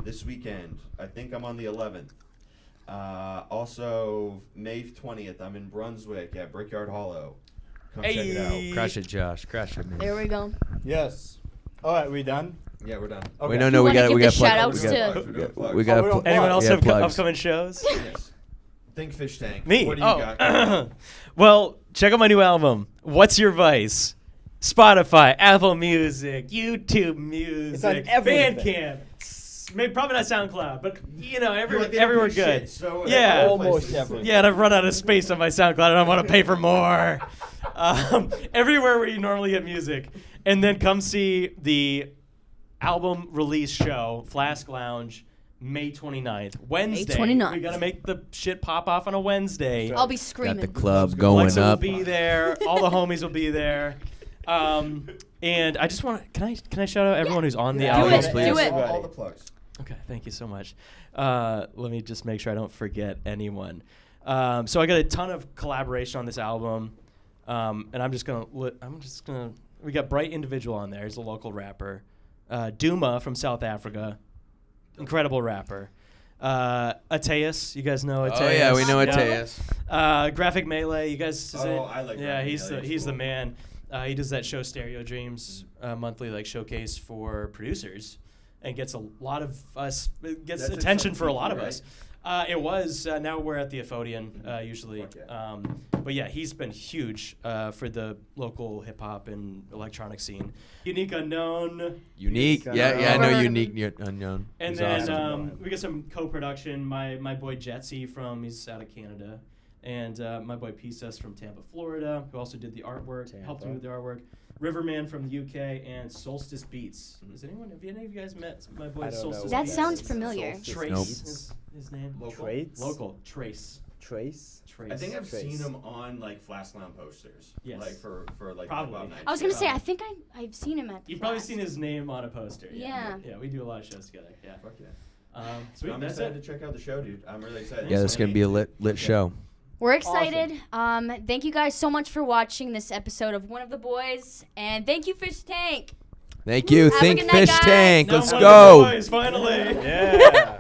Speaker 4: this weekend. I think I'm on the 11th. Also, May 20th, I'm in Brunswick at Brickyard Hollow. Come check it out.
Speaker 3: Crush it, Josh. Crush it, man.
Speaker 1: There we go.
Speaker 2: Yes. All right, we done?
Speaker 4: Yeah, we're done.
Speaker 2: Okay.
Speaker 3: Wait, no,
Speaker 1: You
Speaker 3: we
Speaker 1: wanna
Speaker 3: got
Speaker 1: give
Speaker 3: we
Speaker 1: the
Speaker 3: got
Speaker 1: shout-outs
Speaker 3: plugs.
Speaker 1: to-
Speaker 3: We got
Speaker 2: Oh, we don't
Speaker 5: Anyone else
Speaker 3: yeah,
Speaker 5: have
Speaker 3: plugs.
Speaker 5: upcoming shows?
Speaker 4: Yes. Think Fish Tank.
Speaker 5: Me.
Speaker 4: What do you got?
Speaker 5: Well, check out my new album, What's Your Vice? Spotify, Apple Music, YouTube Music,
Speaker 2: It's on everything.
Speaker 5: Bandcamp. Maybe probably not SoundCloud, but
Speaker 4: You're like, they don't
Speaker 5: everywhere
Speaker 4: put
Speaker 5: good.
Speaker 4: shit, so
Speaker 5: Yeah.
Speaker 2: Almost everything.
Speaker 5: Yeah, and I've run out of space on my SoundCloud, and I want to pay for more. Everywhere where you normally get music, and then come see the album release show, Flask Lounge, May 29th, Wednesday.
Speaker 1: 29th.
Speaker 5: We gotta make the shit pop off on a Wednesday.
Speaker 1: I'll be
Speaker 3: Got
Speaker 1: screaming.
Speaker 3: the club going
Speaker 5: Alexa
Speaker 3: up.
Speaker 5: will be there. All the homies will be there. And I just want to. Can I shout out everyone who's on the
Speaker 1: Do
Speaker 5: album?
Speaker 1: it, do it.
Speaker 4: All the plugs.
Speaker 5: Okay, thank you so much. Let me just make sure I don't forget anyone. So I got a ton of collaboration on this album, and I'm just gonna. We got Bright Individual on there. He's a local rapper. Duma from South Africa, incredible rapper. Ateus, you guys know Ateus.
Speaker 3: Oh yeah, we know
Speaker 1: Yeah.
Speaker 3: Ateus.
Speaker 5: Graphic Melee, you guys.
Speaker 4: I like
Speaker 5: Yeah,
Speaker 4: Graphic
Speaker 5: he's
Speaker 4: Melee,
Speaker 5: he's
Speaker 4: it's
Speaker 5: the
Speaker 4: cool.
Speaker 5: man. He does that show Stereo Dreams monthly, like showcase for producers, and gets a lot of us. It gets
Speaker 4: That's at
Speaker 5: attention
Speaker 4: some
Speaker 5: for a
Speaker 4: TV,
Speaker 5: lot of
Speaker 4: right?
Speaker 5: us. It was. Now we're at the Ephodian usually.
Speaker 4: Fuck yeah.
Speaker 5: But yeah, he's been huge for the local hip hop and electronic scene. Unique Unknown.
Speaker 3: Unique.
Speaker 2: He's
Speaker 3: Yeah, I know
Speaker 1: Never heard of
Speaker 3: Unique Unknown.
Speaker 5: And
Speaker 3: He's
Speaker 5: then
Speaker 3: awesome.
Speaker 5: we got some co-production. My boy Jetsy he's out of Canada, and my boy Pisas from Tampa, Florida, who also did the artwork, helped me with the artwork. Riverman from the UK, and Solstice Beats. Have any of you guys met my boy
Speaker 2: I don't know
Speaker 5: Solstice
Speaker 2: what
Speaker 1: That
Speaker 5: Beats?
Speaker 1: sounds familiar.
Speaker 2: Solstice
Speaker 5: Trace
Speaker 3: Nope.
Speaker 5: is his name.
Speaker 2: Traits?
Speaker 5: Local. Trace.
Speaker 2: Trace.
Speaker 5: Trace.
Speaker 4: I think I've
Speaker 2: Trace.
Speaker 4: seen him on like Flash Slam posters.
Speaker 5: Yes.
Speaker 4: Like for like
Speaker 5: Probably.
Speaker 4: Bob Knight.
Speaker 1: I was gonna say, I think I've seen him at the
Speaker 5: You've probably
Speaker 1: Flash.
Speaker 5: seen his name on a poster.
Speaker 1: Yeah.
Speaker 5: Yeah, we do a lot of shows together. Yeah.
Speaker 4: Fuck yeah.
Speaker 5: Sweet.
Speaker 4: I'm
Speaker 5: That's
Speaker 4: excited
Speaker 5: it.
Speaker 4: to check out the show, dude. I'm really excited.
Speaker 3: Yeah, that's gonna be a lit show.
Speaker 1: We're excited. Thank you guys so much for watching this episode of One of the Boys, and thank you, Fish Tank.
Speaker 3: Thank you.
Speaker 1: Have a
Speaker 3: Think
Speaker 1: good night,
Speaker 3: Fish
Speaker 1: guys.
Speaker 3: Tank.
Speaker 5: Now
Speaker 3: Let's
Speaker 5: one of the
Speaker 3: go.
Speaker 5: boys, finally.
Speaker 2: Yeah.